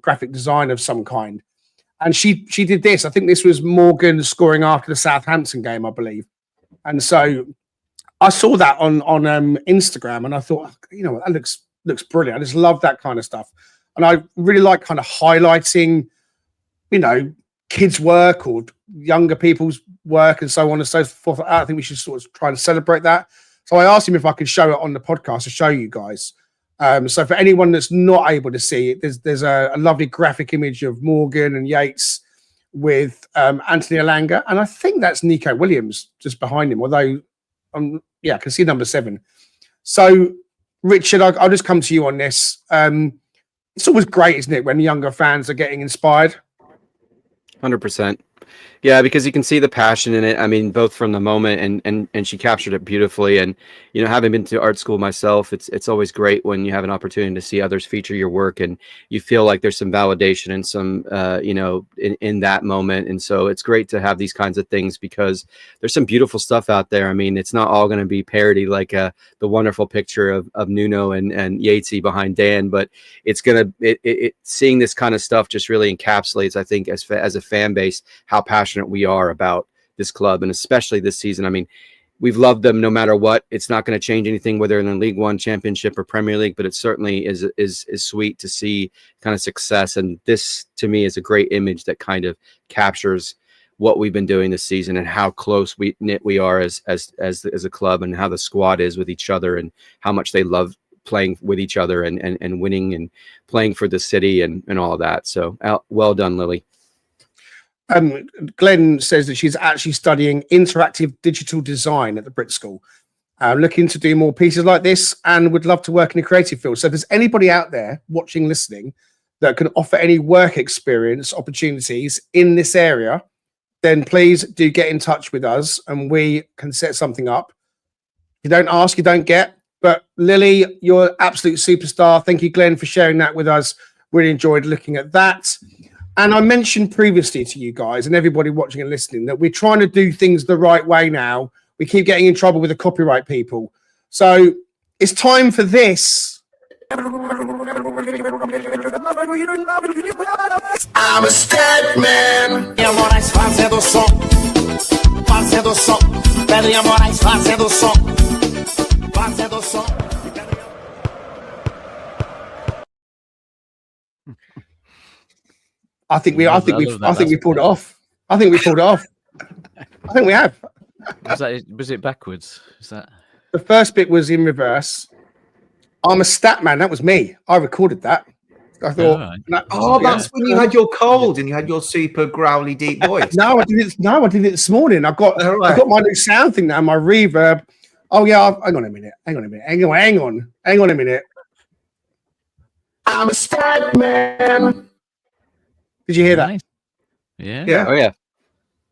graphic design of some kind. And she did this. I think this was Morgan scoring after the Southampton game, I believe. And so I saw that on Instagram, and I thought, you know, that looks brilliant. I just love that kind of stuff, and I really like kind of highlighting, you know, kids' work or younger people's work and so on and so forth. I think we should sort of try and celebrate that. So I asked him if I could show it on the podcast to show you guys. So for anyone that's not able to see it, there's a lovely graphic image of Morgan and Yates with Anthony Alanga, and I think that's Nico Williams just behind him, although I can see number 7. So Richard, I'll just come to you on this. It's always great, isn't it, when younger fans are getting inspired? 100%. Yeah, because you can see the passion in it. I mean, both from the moment and she captured it beautifully. And, you know, having been to art school myself, it's always great when you have an opportunity to see others feature your work and you feel like there's some validation and some, you know, in that moment. And so it's great to have these kinds of things because there's some beautiful stuff out there. I mean, it's not all going to be parody like the wonderful picture of Nuno and Yatesy behind Dan, but it's going to, seeing this kind of stuff just really encapsulates, I think, as a fan base, how passionate we are about this club, and especially this season. I mean, we've loved them no matter what. It's not going to change anything whether in the League One, Championship, or Premier League, but it certainly is sweet to see kind of success. And this, to me, is a great image that kind of captures what we've been doing this season and how close knit we are as a club, and how the squad is with each other, and how much they love playing with each other and winning and playing for the city and all of that. So well done, Lily. Glenn says that she's actually studying interactive digital design at the Brit School, looking to do more pieces like this, and would love to work in a creative field. So if there's anybody out there watching, listening, that can offer any work experience opportunities in this area, then please do get in touch with us and we can set something up. You don't ask, you don't get. But Lily, you're an absolute superstar. Thank you, Glenn, for sharing that with us. Really enjoyed looking at that. And I mentioned previously to you guys and everybody watching and listening that we're trying to do things the right way now. We keep getting in trouble with the copyright people. So it's time for this. I'm a Statman. Moraes fazendo som, fazendo som. Pedrinha Moraes fazendo som, fazendo som. I think we pulled it off. I think we pulled it off. I think we have. Was it backwards? Is that The first bit was in reverse. I'm a Statman. That was me. I recorded that. I thought, that's when you had your cold and you had your super growly deep voice. No, I did it. No, I did it this morning. I've got my new sound thing now. My reverb. Oh yeah. Hang on a minute. Hang on a minute. I'm a Statman. Did you hear that? nice? Yeah. Yeah. Oh yeah.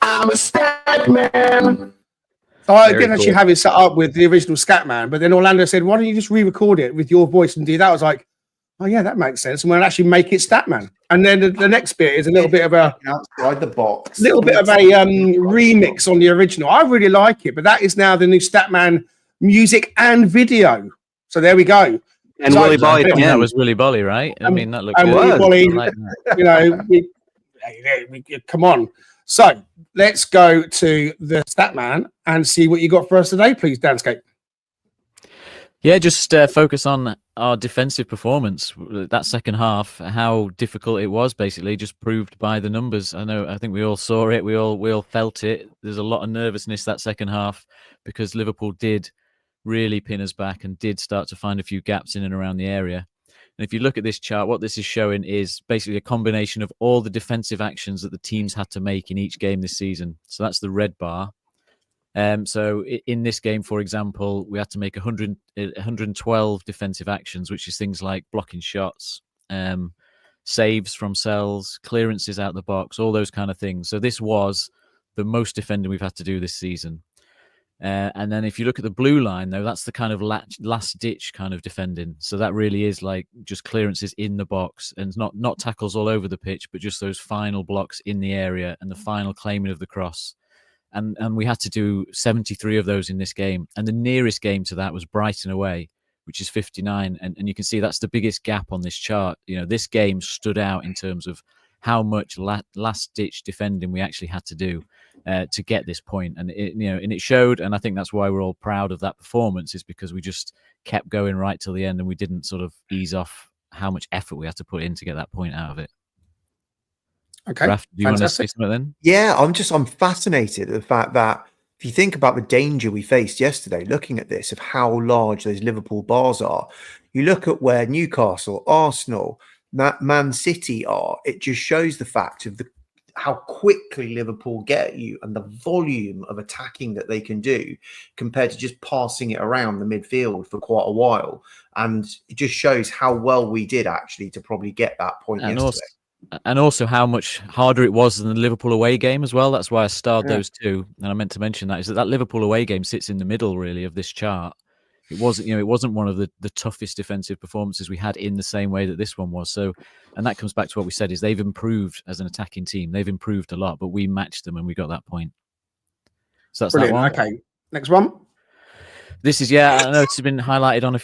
I'm a Statman. So I Very didn't actually cool. have it set up with the original Scatman, but then Orlando said, "Why don't you just re-record it with your voice and do that?" I was like, "Oh yeah, that makes sense." And we'll actually make it Statman. And then the next bit is a little bit of a outside the box, remix on the original. I really like it, but that is now the new Statman music and video. So there we go. And So- Willy Bolly That again. was Willy Bolly, right? I mean, that looked and good. Willy Bolly, I like that. come on. So let's go to the Statman and see what you got for us today, please, Danscape. Yeah, just focus on our defensive performance. That second half, how difficult it was, basically, just proved by the numbers. I think we all saw it. We all felt it. There's a lot of nervousness that second half because Liverpool did really pin us back and did start to find a few gaps in and around the area. And if you look at this chart, what this is showing is basically a combination of all the defensive actions that the teams had to make in each game this season. So that's the red bar. So in this game, for example, we had to make 112 defensive actions, which is things like blocking shots, saves from Sels, clearances out the box, all those kind of things. So this was the most defending we've had to do this season. And then if you look at the blue line, though, that's the kind of last ditch kind of defending. So that really is like just clearances in the box and not tackles all over the pitch, but just those final blocks in the area and the final claiming of the cross. And we had to do 73 of those in this game. And the nearest game to that was Brighton away, which is 59. And you can see that's the biggest gap on this chart. You know, this game stood out in terms of how much last-ditch defending we actually had to do to get this point. And it showed. And I think that's why we're all proud of that performance, is because we just kept going right till the end and we didn't sort of ease off how much effort we had to put in to get that point out of it. Okay. Raf, do you want to say something then? Yeah, I'm fascinated at the fact that if you think about the danger we faced yesterday, looking at this, of how large those Liverpool bars are, you look at where Newcastle, Arsenal, Man City are, it just shows the fact of how quickly Liverpool get you and the volume of attacking that they can do compared to just passing it around the midfield for quite a while. And it just shows how well we did actually to probably get that point yesterday. And also how much harder it was than the Liverpool away game as well. That's why I starred those two. And I meant to mention that, is that Liverpool away game sits in the middle really of this chart. It wasn't one of the toughest defensive performances we had in the same way that this one was. So, and that comes back to what we said, is they've improved as an attacking team. They've improved a lot, but we matched them and we got that point. So that's Brilliant. that one. Okay. Next one. This is, I know it's been highlighted on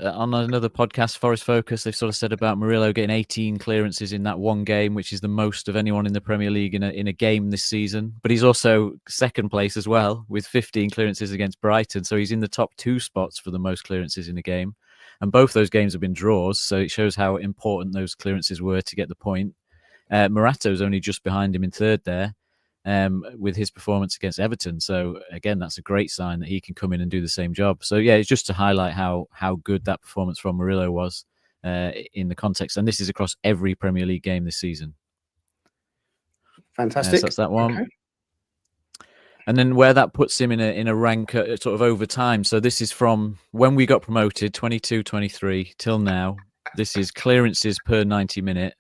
on another podcast, Forest Focus. They've sort of said about Murillo getting 18 clearances in that one game, which is the most of anyone in the Premier League in a game this season. But he's also second place as well with 15 clearances against Brighton. So he's in the top 2 spots for the most clearances in a game. And both those games have been draws. So it shows how important those clearances were to get the point. Morato's only just behind him in third there. With his performance against Everton. So again, that's a great sign that he can come in and do the same job. So yeah, it's just to highlight how good that performance from Murillo was in the context. And this is across every Premier League game this season. Fantastic. So that's that one. Okay. And then where that puts him in a rank sort of over time. So this is from when we got promoted, 22-23 till now. This is clearances per 90 minute.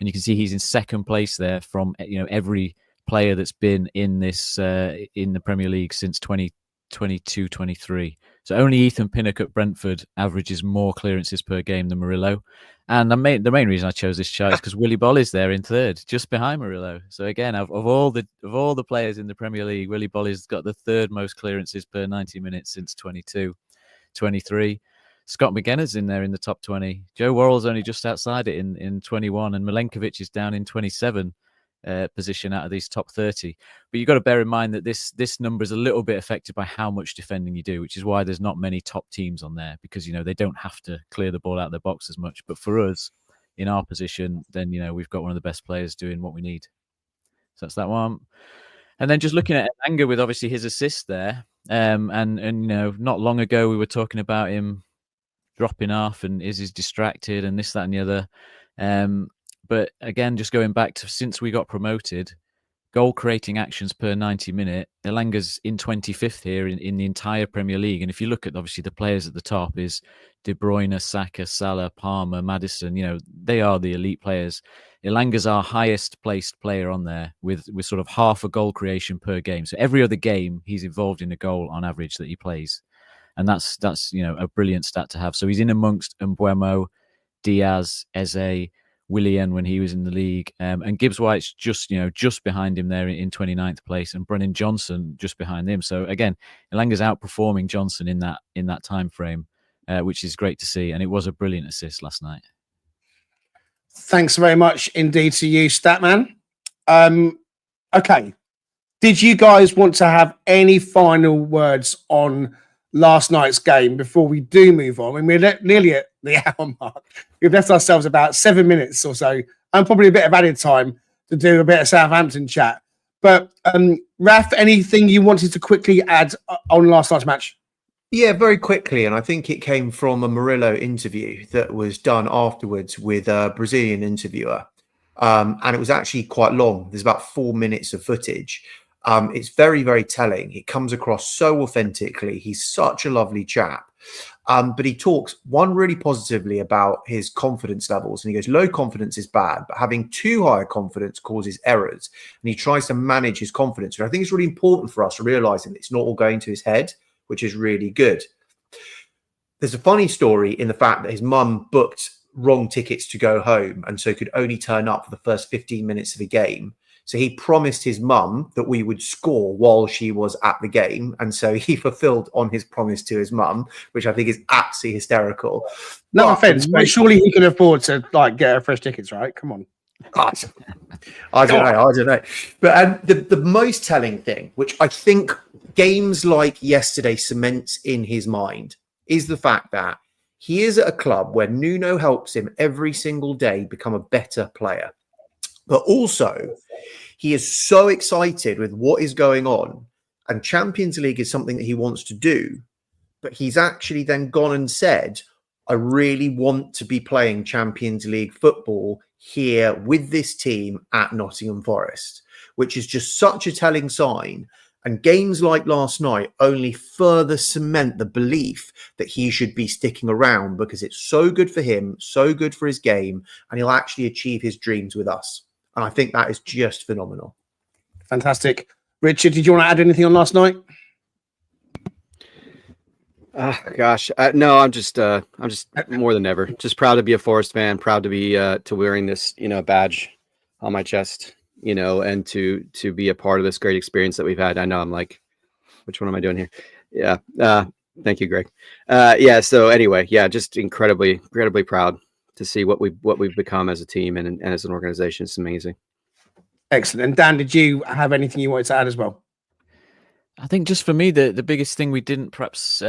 And you can see he's in second place there from every player that's been in this in the Premier League since 2022-23. So only Ethan Pinnock at Brentford averages more clearances per game than Murillo. And the main reason I chose this chart is because Willy Bolly's there in third, just behind Murillo. So again, of all the players in the Premier League, Willy Bolly's got the third most clearances per 90 minutes since 22-23. Scott McGenna's in there in the top 20. Joe Worrell's only just outside it in 21, and Milenkovic is down in 27 position out of these top 30. But you've got to bear in mind that this number is a little bit affected by how much defending you do, which is why there's not many top teams on there, because, they don't have to clear the ball out of their box as much. But for us, in our position, then, we've got one of the best players doing what we need. So that's that one. And then just looking at Elanga with obviously his assist there. And not long ago we were talking about him dropping off and is he distracted and this, that, and the other. But again, just going back to since we got promoted, goal creating actions per 90 minute, Elanga's in 25th here in the entire Premier League. And if you look at obviously the players at the top is De Bruyne, Saka, Salah, Palmer, Maddison, they are the elite players. Elanga's our highest placed player on there with sort of half a goal creation per game. So every other game he's involved in a goal on average that he plays. And that's a brilliant stat to have. So he's in amongst Mbeumo, Diaz, Eze, Willian when he was in the league, and Gibbs White's just behind him there in 29th place, and Brennan Johnson just behind him. So again, Elanga's outperforming Johnson in that time frame, which is great to see. And it was a brilliant assist last night. Thanks very much indeed to you, Statman. Okay. Did you guys want to have any final words on last night's game before we do move on? I mean, we're nearly at the hour mark. We've left ourselves about 7 minutes or so, and probably a bit of added time to do a bit of Southampton chat. But Raf, anything you wanted to quickly add on last night's match? Yeah, very quickly. And I think it came from a Murillo interview that was done afterwards with a Brazilian interviewer. And it was actually quite long. There's about 4 minutes of footage. It's very, very telling. It comes across so authentically. He's such a lovely chap. But he talks really positively about his confidence levels. And he goes, low confidence is bad, but having too high a confidence causes errors. And he tries to manage his confidence. And I think it's really important for us to realize that it's not all going to his head, which is really good. There's a funny story in the fact that his mum booked wrong tickets to go home and so could only turn up for the first 15 minutes of the game. So he promised his mum that we would score while she was at the game. And so he fulfilled on his promise to his mum, which I think is absolutely hysterical. No offense, but surely he can afford to get her fresh tickets, right? Come on. I don't know. But the most telling thing, which I think games like yesterday cements in his mind, is the fact that he is at a club where Nuno helps him every single day become a better player. But also, he is so excited with what is going on, and Champions League is something that he wants to do. But he's actually then gone and said, I really want to be playing Champions League football here with this team at Nottingham Forest, which is just such a telling sign. And games like last night only further cement the belief that he should be sticking around because it's so good for him, so good for his game, and he'll actually achieve his dreams with us. And I think that is just phenomenal. Fantastic. Richard, did you want to add anything on last night? Gosh, no, I'm just more than ever just proud to be a Forest fan, proud to be to wearing this, badge on my chest, and to be a part of this great experience that we've had. I know I'm like, which one am I doing here? Yeah. Thank you, Greg. So anyway, just incredibly proud to see what we've become as a team and as an organization. It's amazing. Excellent. And Dan, did you have anything you wanted to add as well? I think just for me, the biggest thing we didn't perhaps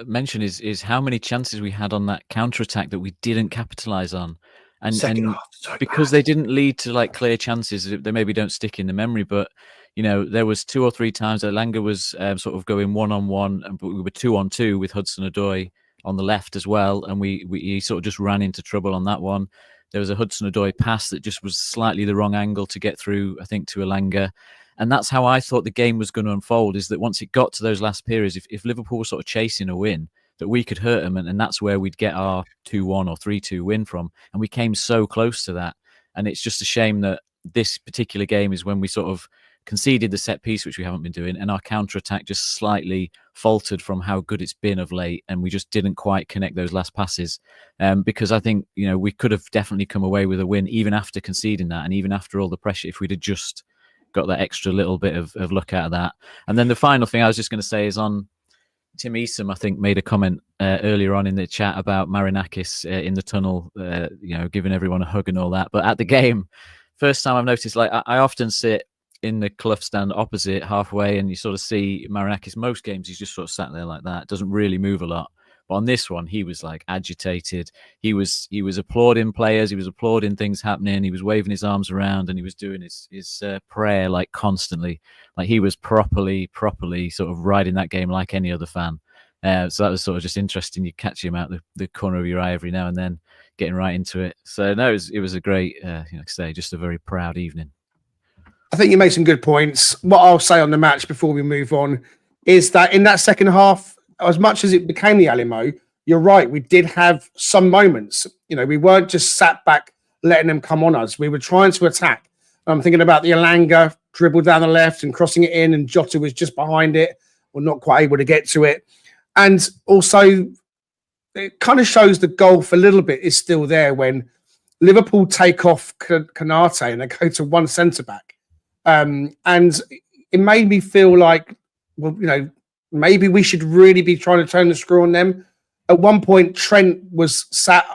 mention is how many chances we had on that counter-attack that we didn't capitalize on. And because they didn't lead to clear chances, they maybe don't stick in the memory, but there was 2 or 3 times that Elanga was sort of going 1-on-1, but we were 2-on-2 with Hudson-Odoi on the left as well, and he sort of just ran into trouble on that one. There was a Hudson-Odoi pass that just was slightly the wrong angle to get through, I think, to Elanga. And that's how I thought the game was going to unfold, is that once it got to those last periods, if Liverpool were sort of chasing a win, that we could hurt them, and that's where we'd get our 2-1 or 3-2 win from. And we came so close to that. And it's just a shame that this particular game is when we sort of conceded the set piece, which we haven't been doing, and our counter-attack just slightly faltered from how good it's been of late, and we just didn't quite connect those last passes. Because I think, we could have definitely come away with a win even after conceding that, and even after all the pressure, if we'd have just got that extra little bit of luck out of that. And then the final thing I was just going to say is on Tim Eastham, I think, made a comment earlier on in the chat about Marinakis in the tunnel, giving everyone a hug and all that. But at the game, first time I've noticed, like I often sit in the Clough stand opposite halfway, and you sort of see Marinakis. Most games, he's just sort of sat there like that, doesn't really move a lot. But on this one, he was like agitated. He was applauding players. He was applauding things happening. He was waving his arms around, and he was doing his prayer like constantly. Like he was properly sort of riding that game like any other fan. So that was sort of just interesting. You catch him out the corner of your eye every now and then, getting right into it. So no, it was a great, just a very proud evening. I think you made some good points. What I'll say on the match before we move on is that in that second half, as much as it became the Alamo, you're right. We did have some moments. We weren't just sat back letting them come on us. We were trying to attack. I'm thinking about the Elanga dribble down the left and crossing it in, and Jota was just behind it, or not quite able to get to it. And also, it kind of shows the golf a little bit is still there when Liverpool take off Kanate and they go to one centre back. And it made me feel like, maybe we should really be trying to turn the screw on them. At one point, Trent was sat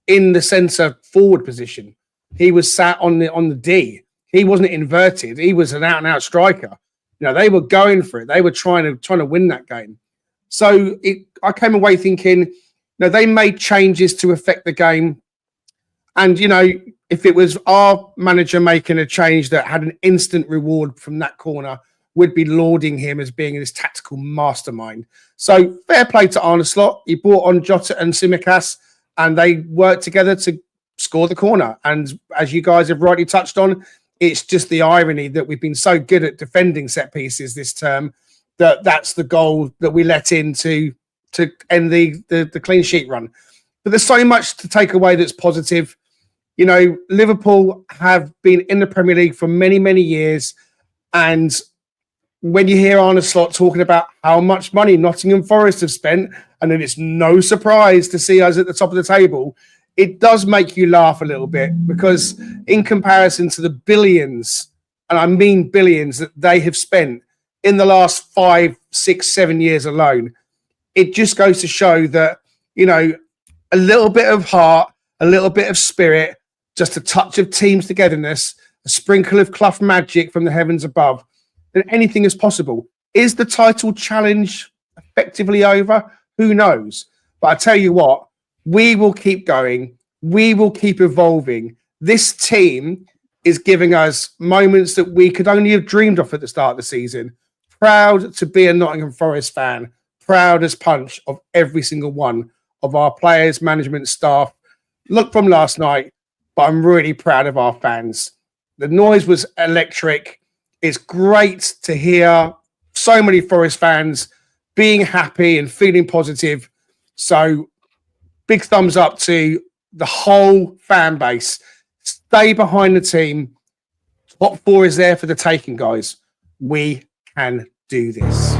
in the centre forward position. He was sat on the D. He wasn't inverted. He was an out-and-out striker. They were going for it. They were trying to win that game. So I came away thinking, they made changes to affect the game. And, if it was our manager making a change that had an instant reward from that corner, would be lauding him as being this tactical mastermind. So fair play to Arne Slot. He brought on Jota and Tsimikas, and they worked together to score the corner. And as you guys have rightly touched on, it's just the irony that we've been so good at defending set pieces this term that's the goal that we let in to end the clean sheet run. But there's so much to take away that's positive. Liverpool have been in the Premier League for many, many years, and when you hear Arne Slot talking about how much money Nottingham Forest have spent, and then it's no surprise to see us at the top of the table, it does make you laugh a little bit, because in comparison to the billions, and I mean billions, that they have spent in the last 5, 6, 7 years alone, it just goes to show that, a little bit of heart, a little bit of spirit, just a touch of team's togetherness, a sprinkle of Clough magic from the heavens above, then anything is possible. Is the title challenge effectively over? Who knows? But I tell you what, we will keep going. We will keep evolving. This team is giving us moments that we could only have dreamed of at the start of the season. Proud to be a Nottingham Forest fan. Proud as punch of every single one of our players, management, staff. Look from last night, but I'm really proud of our fans. The noise was electric. It's great to hear so many Forest fans being happy and feeling positive. So big thumbs up to the whole fan base. Stay behind the team. Top 4 is there for the taking, guys. We can do this.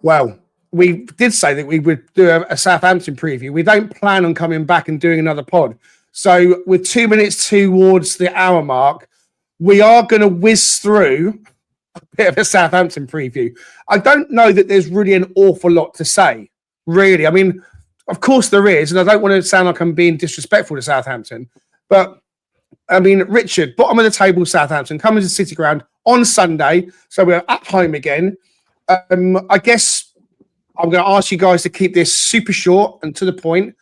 Well, we did say that we would do a Southampton preview. We don't plan on coming back and doing another pod. So with 2 minutes towards the hour mark, we are going to whiz through a bit of a Southampton preview. I don't know that there's really an awful lot to say, really. I mean, of course there is, and I don't want to sound like I'm being disrespectful to Southampton, but I mean, Richard, bottom of the table, Southampton, coming to City Ground on Sunday, so we're at home again. I guess I'm going to ask you guys to keep this super short and to the point.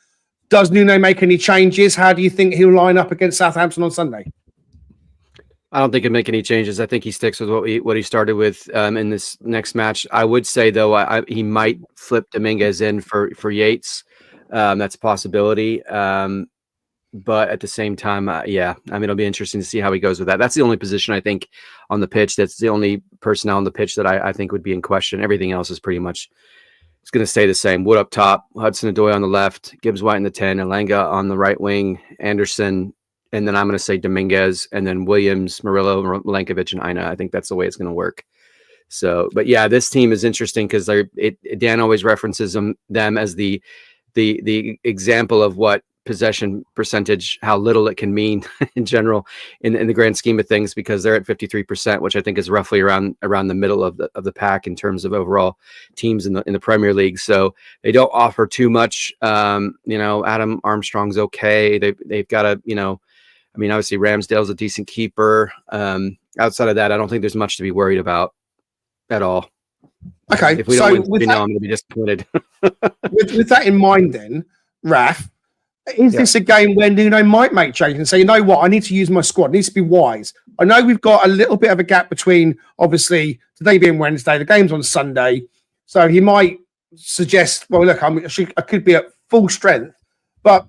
Does Nuno make any changes? How do you think he'll line up against Southampton on Sunday? I don't think he'll make any changes. I think he sticks with what he started with in this next match. I would say, though, he might flip Dominguez in for Yates. That's a possibility. But at the same time, it'll be interesting to see how he goes with that. That's the only position I think on the pitch. That's the only personnel on the pitch that I think would be in question. Everything else is pretty much it's going to stay the same. Wood up top, Hudson-Odoi on the left, Gibbs-White in the 10, Elanga on the right wing, Anderson, and then I'm going to say Dominguez, and then Williams, Murillo, Milenkovic, and Aina. I think that's the way it's going to work. So, but yeah, this team is interesting because Dan always references them as the example of what possession percentage, how little it can mean in general in the grand scheme of things, because they're at 53%, which I think is roughly around the middle of the pack in terms of overall teams in the Premier League. So they don't offer too much. Adam Armstrong's okay. They've got obviously Ramsdale's a decent keeper. Outside of that, I don't think there's much to be worried about at all. Okay, if we don't win, I'm going to be disappointed. with that in mind, then, Raf, is this a game where Nuno might make changes and say, you know what, I need to use my squad, it needs to be wise? I know we've got a little bit of a gap between, obviously, today being Wednesday, the game's on Sunday, so he might suggest, well, look, I could be at full strength, but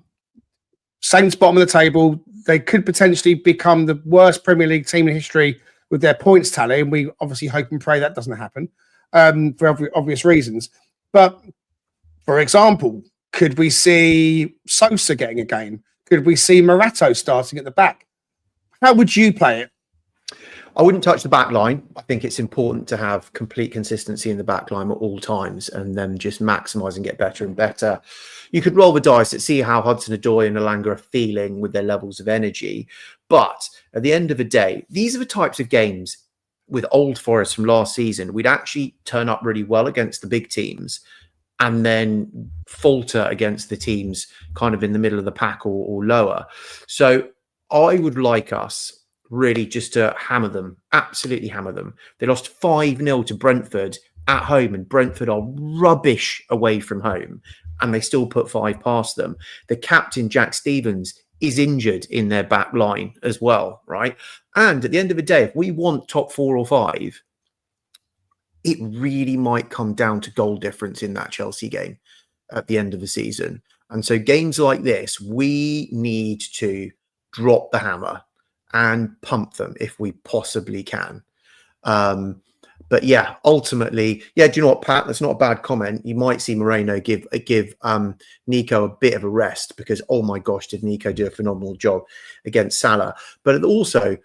Saints bottom of the table, they could potentially become the worst Premier League team in history with their points tally, and we obviously hope and pray that doesn't happen for obvious reasons. But, for example, could we see Sosa getting a game? Could we see Morato starting at the back? How would you play it? I wouldn't touch the back line. I think it's important to have complete consistency in the back line at all times and then just maximise and get better and better. You could roll the dice and see how Hudson-Odoi and Elanga are feeling with their levels of energy. But at the end of the day, these are the types of games with Old Forest from last season. We'd actually turn up really well against the big teams and then falter against the teams kind of in the middle of the pack or lower. So I would like us really just to hammer them, absolutely hammer them. They lost 5-0 to Brentford at home, and Brentford are rubbish away from home, and they still put 5 past them. The captain, Jack Stevens, is injured in their back line as well, right? And at the end of the day, if we want top 4 or 5, it really might come down to goal difference in that Chelsea game at the end of the season. And so games like this, we need to drop the hammer and pump them if we possibly can. But yeah, ultimately, do you know what, Pat? That's not a bad comment. You might see Moreno give Nico a bit of a rest because, oh my gosh, did Nico do a phenomenal job against Salah. But also,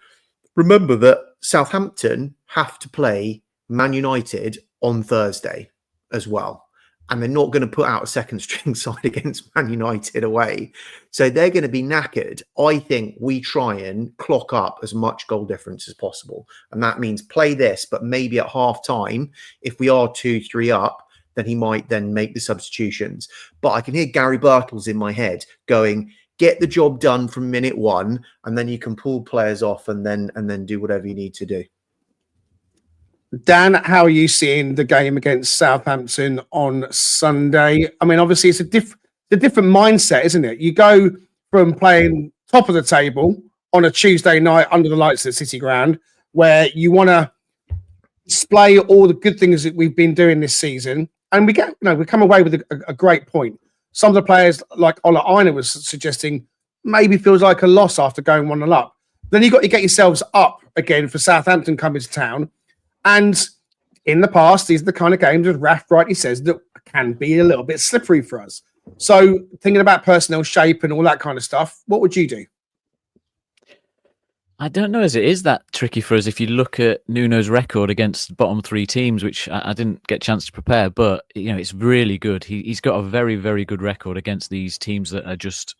remember that Southampton have to play Man United on Thursday as well. And they're not going to put out a second string side against Man United away. So they're going to be knackered. I think we try and clock up as much goal difference as possible. And that means play this, but maybe at half time, if we are 2-3 up, then he might then make the substitutions. But I can hear Gary Bartles in my head going, get the job done from minute 1, and then you can pull players off and then do whatever you need to do. Dan, how are you seeing the game against Southampton on Sunday? I mean, obviously, it's a different mindset, isn't it? You go from playing top of the table on a Tuesday night under the lights at the City Ground, where you want to display all the good things that we've been doing this season, and we come away with a great point. Some of the players, like Ola Aina was suggesting, maybe feels like a loss after going 1-0 up. Then you got to get yourselves up again for Southampton coming to town. And in the past, these are the kind of games, as Raf rightly says, that can be a little bit slippery for us. So thinking about personnel shape and all that kind of stuff, what would you do? I don't know as it is that tricky for us if you look at Nuno's record against bottom 3 teams, which I didn't get a chance to prepare, but it's really good. He's got a very, very good record against these teams that are just,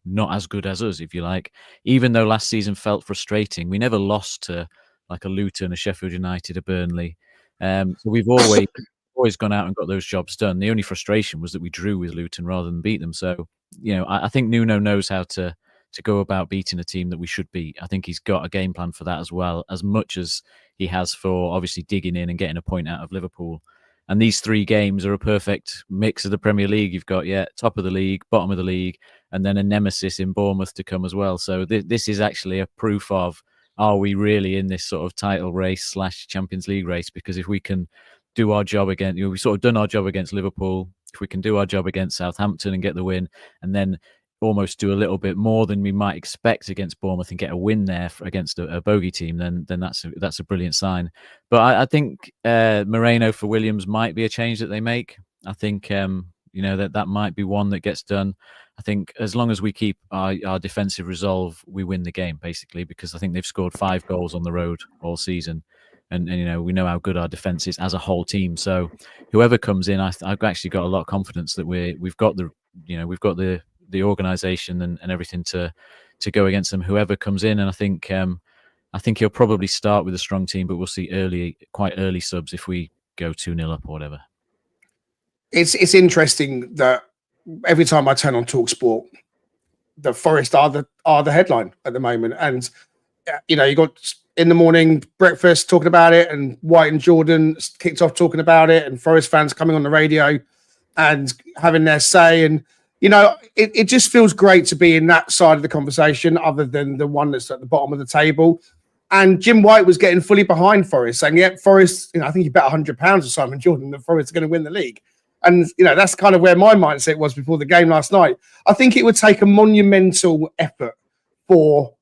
not as good as us, if you like. Even though last season felt frustrating, we never lost to like a Luton, a Sheffield United, a Burnley. So we've always gone out and got those jobs done. The only frustration was that we drew with Luton rather than beat them. So, I think Nuno knows how to go about beating a team that we should beat. I think he's got a game plan for that as well, as much as he has for obviously digging in and getting a point out of Liverpool. And these 3 games are a perfect mix of the Premier League. You've got, top of the league, bottom of the league, and then a nemesis in Bournemouth to come as well. So this is actually a proof of, are we really in this sort of title race / Champions League race? Because if we can do our job again, we've sort of done our job against Liverpool. If we can do our job against Southampton and get the win, and then almost do a little bit more than we might expect against Bournemouth and get a win there against a bogey team, then that's a brilliant sign. But I think Moreno for Williams might be a change that they make. I think that might be one that gets done. I think as long as we keep our defensive resolve, we win the game, basically, because I think they've scored 5 goals on the road all season. And we know how good our defence is as a whole team. So whoever comes in, I've actually got a lot of confidence that we've got the the organisation and everything to go against them, whoever comes in. And I think he'll probably start with a strong team, but we'll see quite early subs if we go 2-0 up or whatever. It's interesting that every time I turn on TalkSport, the Forest are the headline at the moment. And, you got in the morning breakfast talking about it, and White and Jordan kicked off talking about it, and Forest fans coming on the radio and having their say. And, it just feels great to be in that side of the conversation other than the one that's at the bottom of the table. And Jim White was getting fully behind Forest, saying, yeah, Forest, I think he bet £100 of Simon Jordan that Forest are going to win the league. And, that's kind of where my mindset was before the game last night. I think it would take a monumental effort for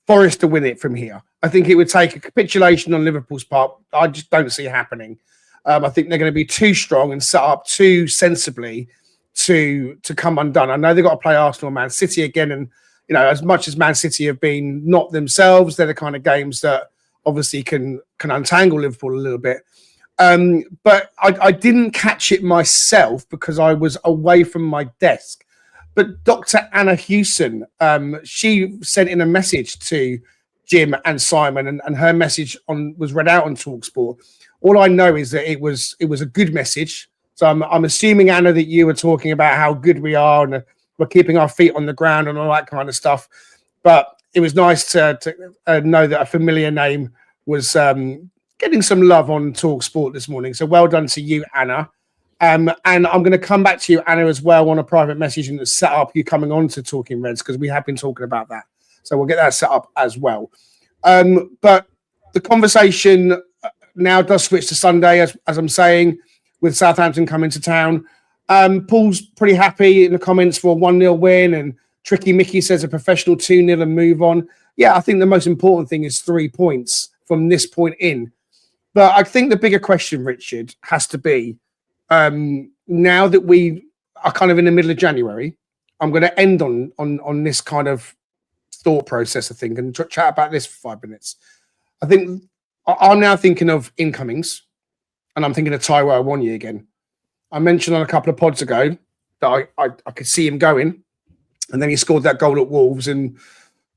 Forest to win it from here. I think it would take a capitulation on Liverpool's part. I just don't see it happening. I think they're going to be too strong and set up too sensibly to come undone. I know they've got to play Arsenal and Man City again. And, as much as Man City have been not themselves, they're the kind of games that obviously can untangle Liverpool a little bit. But I didn't catch it myself because I was away from my desk. But Dr. Anna Hewson, she sent in a message to Jim and Simon, and her message was read out on TalkSport. All I know is that it was a good message. So I'm assuming, Anna, that you were talking about how good we are and we're keeping our feet on the ground and all that kind of stuff. But it was nice to know that a familiar name was getting some love on TalkSport this morning. So well done to you, Anna. And I'm going to come back to you, Anna, as well on a private message and set up you coming on to Talking Reds, because we have been talking about that. So we'll get that set up as well. But the conversation now does switch to Sunday, as I'm saying, with Southampton coming to town. Paul's pretty happy in the comments for a 1-0 win, and Tricky Mickey says a professional 2-0 and move on. Yeah, I think the most important thing is 3 points from this point in. But I think the bigger question, Richard, has to be, now that we are kind of in the middle of January, I'm going to end on this kind of thought process, I think, and chat about this for 5 minutes. I think I'm now thinking of incomings, and I'm thinking of Taiwo Awoniyi again. I mentioned on a couple of pods ago that I could see him going, and then he scored that goal at Wolves, and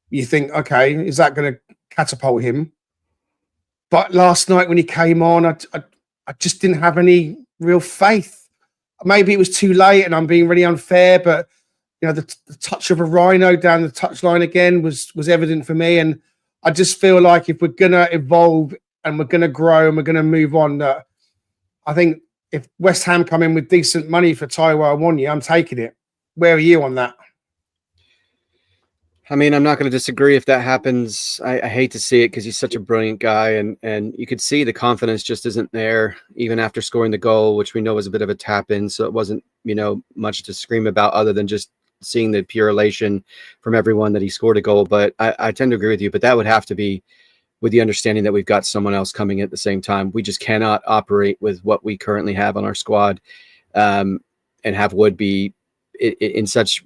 you think, okay, is that going to catapult him? But last night when he came on, I just didn't have any real faith. Maybe it was too late and I'm being really unfair, but the touch of a rhino down the touchline again was evident for me. And I just feel like if we're going to evolve and we're going to grow and we're going to move on, that I think if West Ham come in with decent money for Taiwo Awoniyi, I'm taking it. Where are you on that? I mean, I'm not going to disagree if that happens. I hate to see it because he's such a brilliant guy, and you could see the confidence just isn't there even after scoring the goal, which we know was a bit of a tap in. So it wasn't, much to scream about other than just seeing the pure elation from everyone that he scored a goal. But I tend to agree with you, but that would have to be with the understanding that we've got someone else coming at the same time. We just cannot operate with what we currently have on our squad and have Wood be in such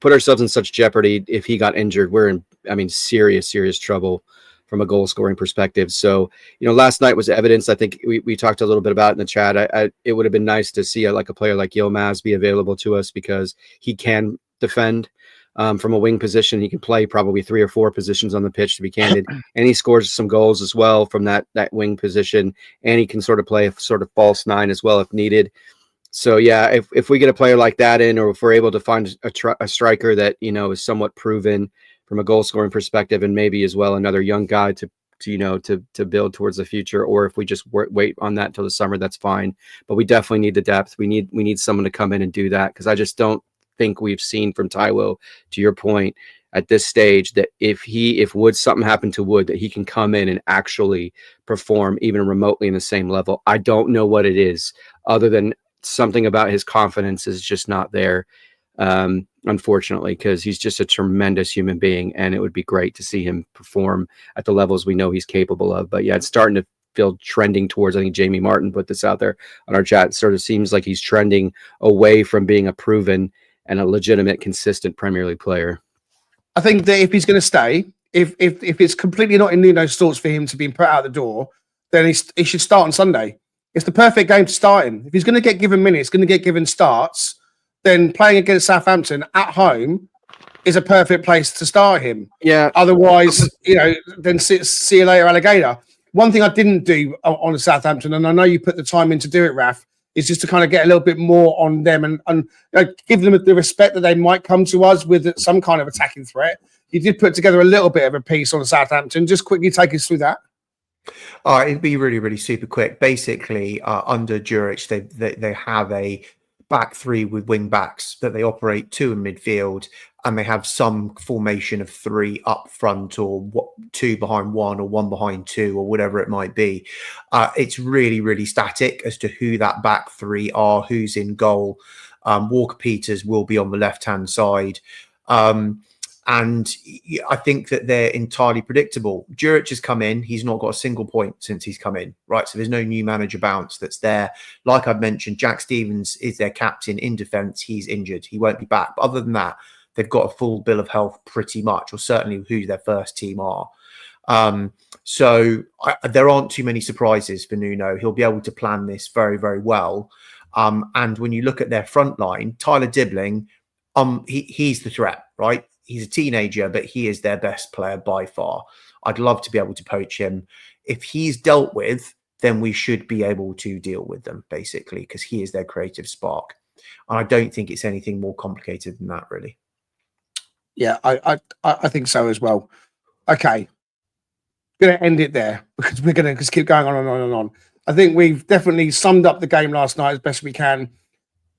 put ourselves in such jeopardy. If he got injured, we're in, serious trouble from a goal scoring perspective. So, last night was evidence. I think we talked a little bit about it in the chat. It would have been nice to see a player like Yilmaz be available to us because he can defend from a wing position. He can play probably 3 or 4 positions on the pitch, to be candid. And he scores some goals as well from that wing position. And he can sort of play a sort of false 9 as well if needed. So, yeah, if we get a player like that in, or if we're able to find a striker that, is somewhat proven from a goal scoring perspective, and maybe as well another young guy to build towards the future, or if we just wait on that till the summer, that's fine. But we definitely need the depth. We need someone to come in and do that, because I just don't think we've seen from Taiwo, to your point, at this stage, that if Wood, something happened to Wood, that he can come in and actually perform even remotely in the same level. I don't know what it is, other than something about his confidence is just not there, unfortunately, because he's just a tremendous human being, and it would be great to see him perform at the levels we know he's capable of. But yeah, it's starting to feel trending towards, I think Jamie Martin put this out there on our chat, it sort of seems like he's trending away from being a proven and a legitimate, consistent Premier League player. I think that if he's going to stay, if it's completely not in Nuno's thoughts for him to be put out the door, then he should start on Sunday. It's the perfect game to start in. If he's going to get given minutes, going to get given starts, then playing against Southampton at home is a perfect place to start him. Yeah. Otherwise, then see you later, alligator. One thing I didn't do on Southampton, and I know you put the time in to do it, Raf, is just to kind of get a little bit more on them and give them the respect that they might come to us with some kind of attacking threat. You did put together a little bit of a piece on Southampton. Just quickly take us through that. It'd be really, really super quick. Basically, under Juric, they have a back three with wing backs that they operate 2 in midfield, and they have some formation of 3 up front, or 2 behind 1, or 1 behind 2, or whatever it might be. It's really, really static as to who that back 3 are, who's in goal. Walker Peters will be on the left-hand side. And I think that they're entirely predictable. Juric has come in. He's not got a single point since he's come in, right? So there's no new manager bounce that's there. Like I've mentioned, Jack Stevens is their captain in defence. He's injured. He won't be back. But other than that, they've got a full bill of health pretty much, or certainly who their first team are. So there aren't too many surprises for Nuno. He'll be able to plan this very, very well. And when you look at their front line, Tyler Dibbling, he's the threat, right? He's a teenager, but he is their best player by far. I'd love to be able to poach him. If he's dealt with, then we should be able to deal with them, basically, because he is their creative spark. And I don't think it's anything more complicated than that, really. Yeah, I think so as well. Okay. Going to end it there because we're going to just keep going on and on and on. I think we've definitely summed up the game last night as best we can.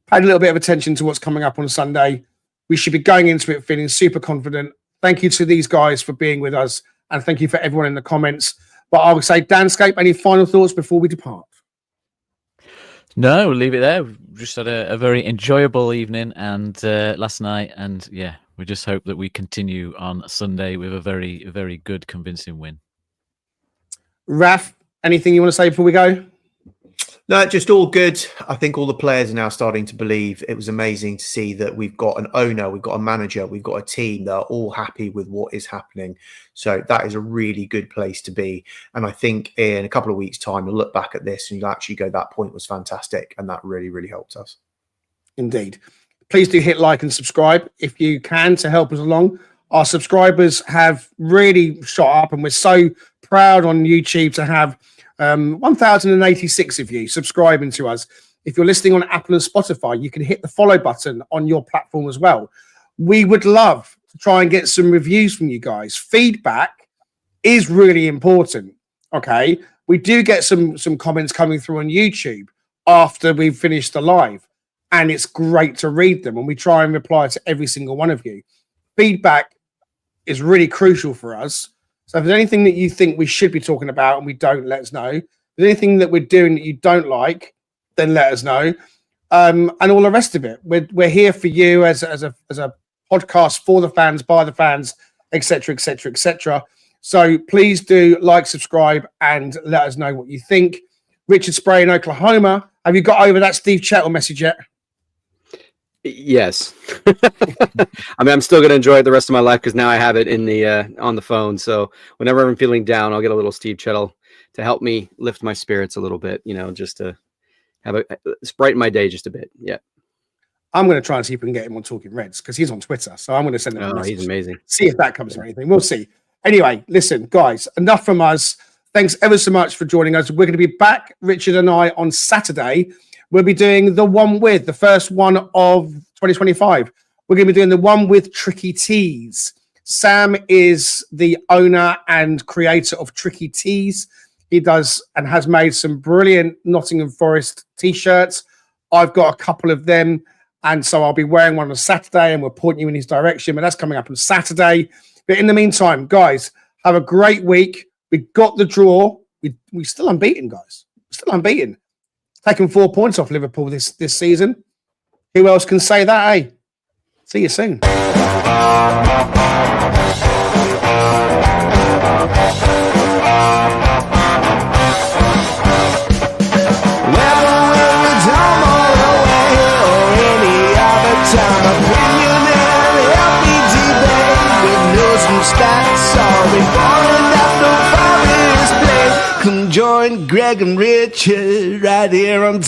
Paid a little bit of attention to what's coming up on Sunday. We should be going into it feeling super confident. Thank you to these guys for being with us, and thank you for everyone in the comments. But I would say, Danscape, any final thoughts before we depart? No, we'll leave it there. We've just had a very enjoyable evening and last night, and yeah, we just hope that we continue on Sunday with a very, very good, convincing win. Raf, anything you want to say before we go? No, just all good. I think all the players are now starting to believe. It was amazing to see that we've got an owner, we've got a manager, we've got a team that are all happy with what is happening. So that is a really good place to be. And I think in a couple of weeks' time, you'll look back at this and you'll actually go, that point was fantastic. And that really, really helped us. Indeed. Please do hit like and subscribe if you can to help us along. Our subscribers have really shot up, and we're so proud on YouTube to have 1,086 of you subscribing to us. If you're listening on Apple and Spotify, you can hit the follow button on your platform as well. We would love to try and get some reviews from you guys. Feedback is really important. Okay, we do get some comments coming through on YouTube after we've finished the live, and it's great to read them, and we try and reply to every single one of you. Feedback is really crucial for us. So if there's anything that you think we should be talking about and we don't, let us know. If there's anything that we're doing that you don't like, then let us know. And all the rest of it. We're here for you as a podcast for the fans, by the fans, etc., etc., etc. So please do like, subscribe, and let us know what you think. Richard Spray in Oklahoma. Have you got over that Steve Chettle message yet? Yes. I mean, I'm still going to enjoy it the rest of my life because now I have it in the on the phone. So whenever I'm feeling down, I'll get a little Steve Chettle to help me lift my spirits a little bit, just to have brighten my day just a bit. Yeah. I'm going to try and see if we can get him on Talking Reds because he's on Twitter. So I'm going to send him a message. He's amazing. See if that comes or anything. We'll see. Anyway, listen, guys, enough from us. Thanks ever so much for joining us. We're going to be back, Richard and I, on Saturday. We'll be doing the first one of 2025. We're going to be doing the one with Tricky Tees. Sam is the owner and creator of Tricky Tees. He does and has made some brilliant Nottingham Forest t-shirts. I've got a couple of them, and so I'll be wearing one on Saturday, and we'll point you in his direction, but that's coming up on Saturday. But in the meantime, guys, have a great week. We got the draw. We're still unbeaten, guys. We're still unbeaten. Taking 4 points off Liverpool this season. Who else can say that, eh? See you soon. Come join Greg and Richard right here on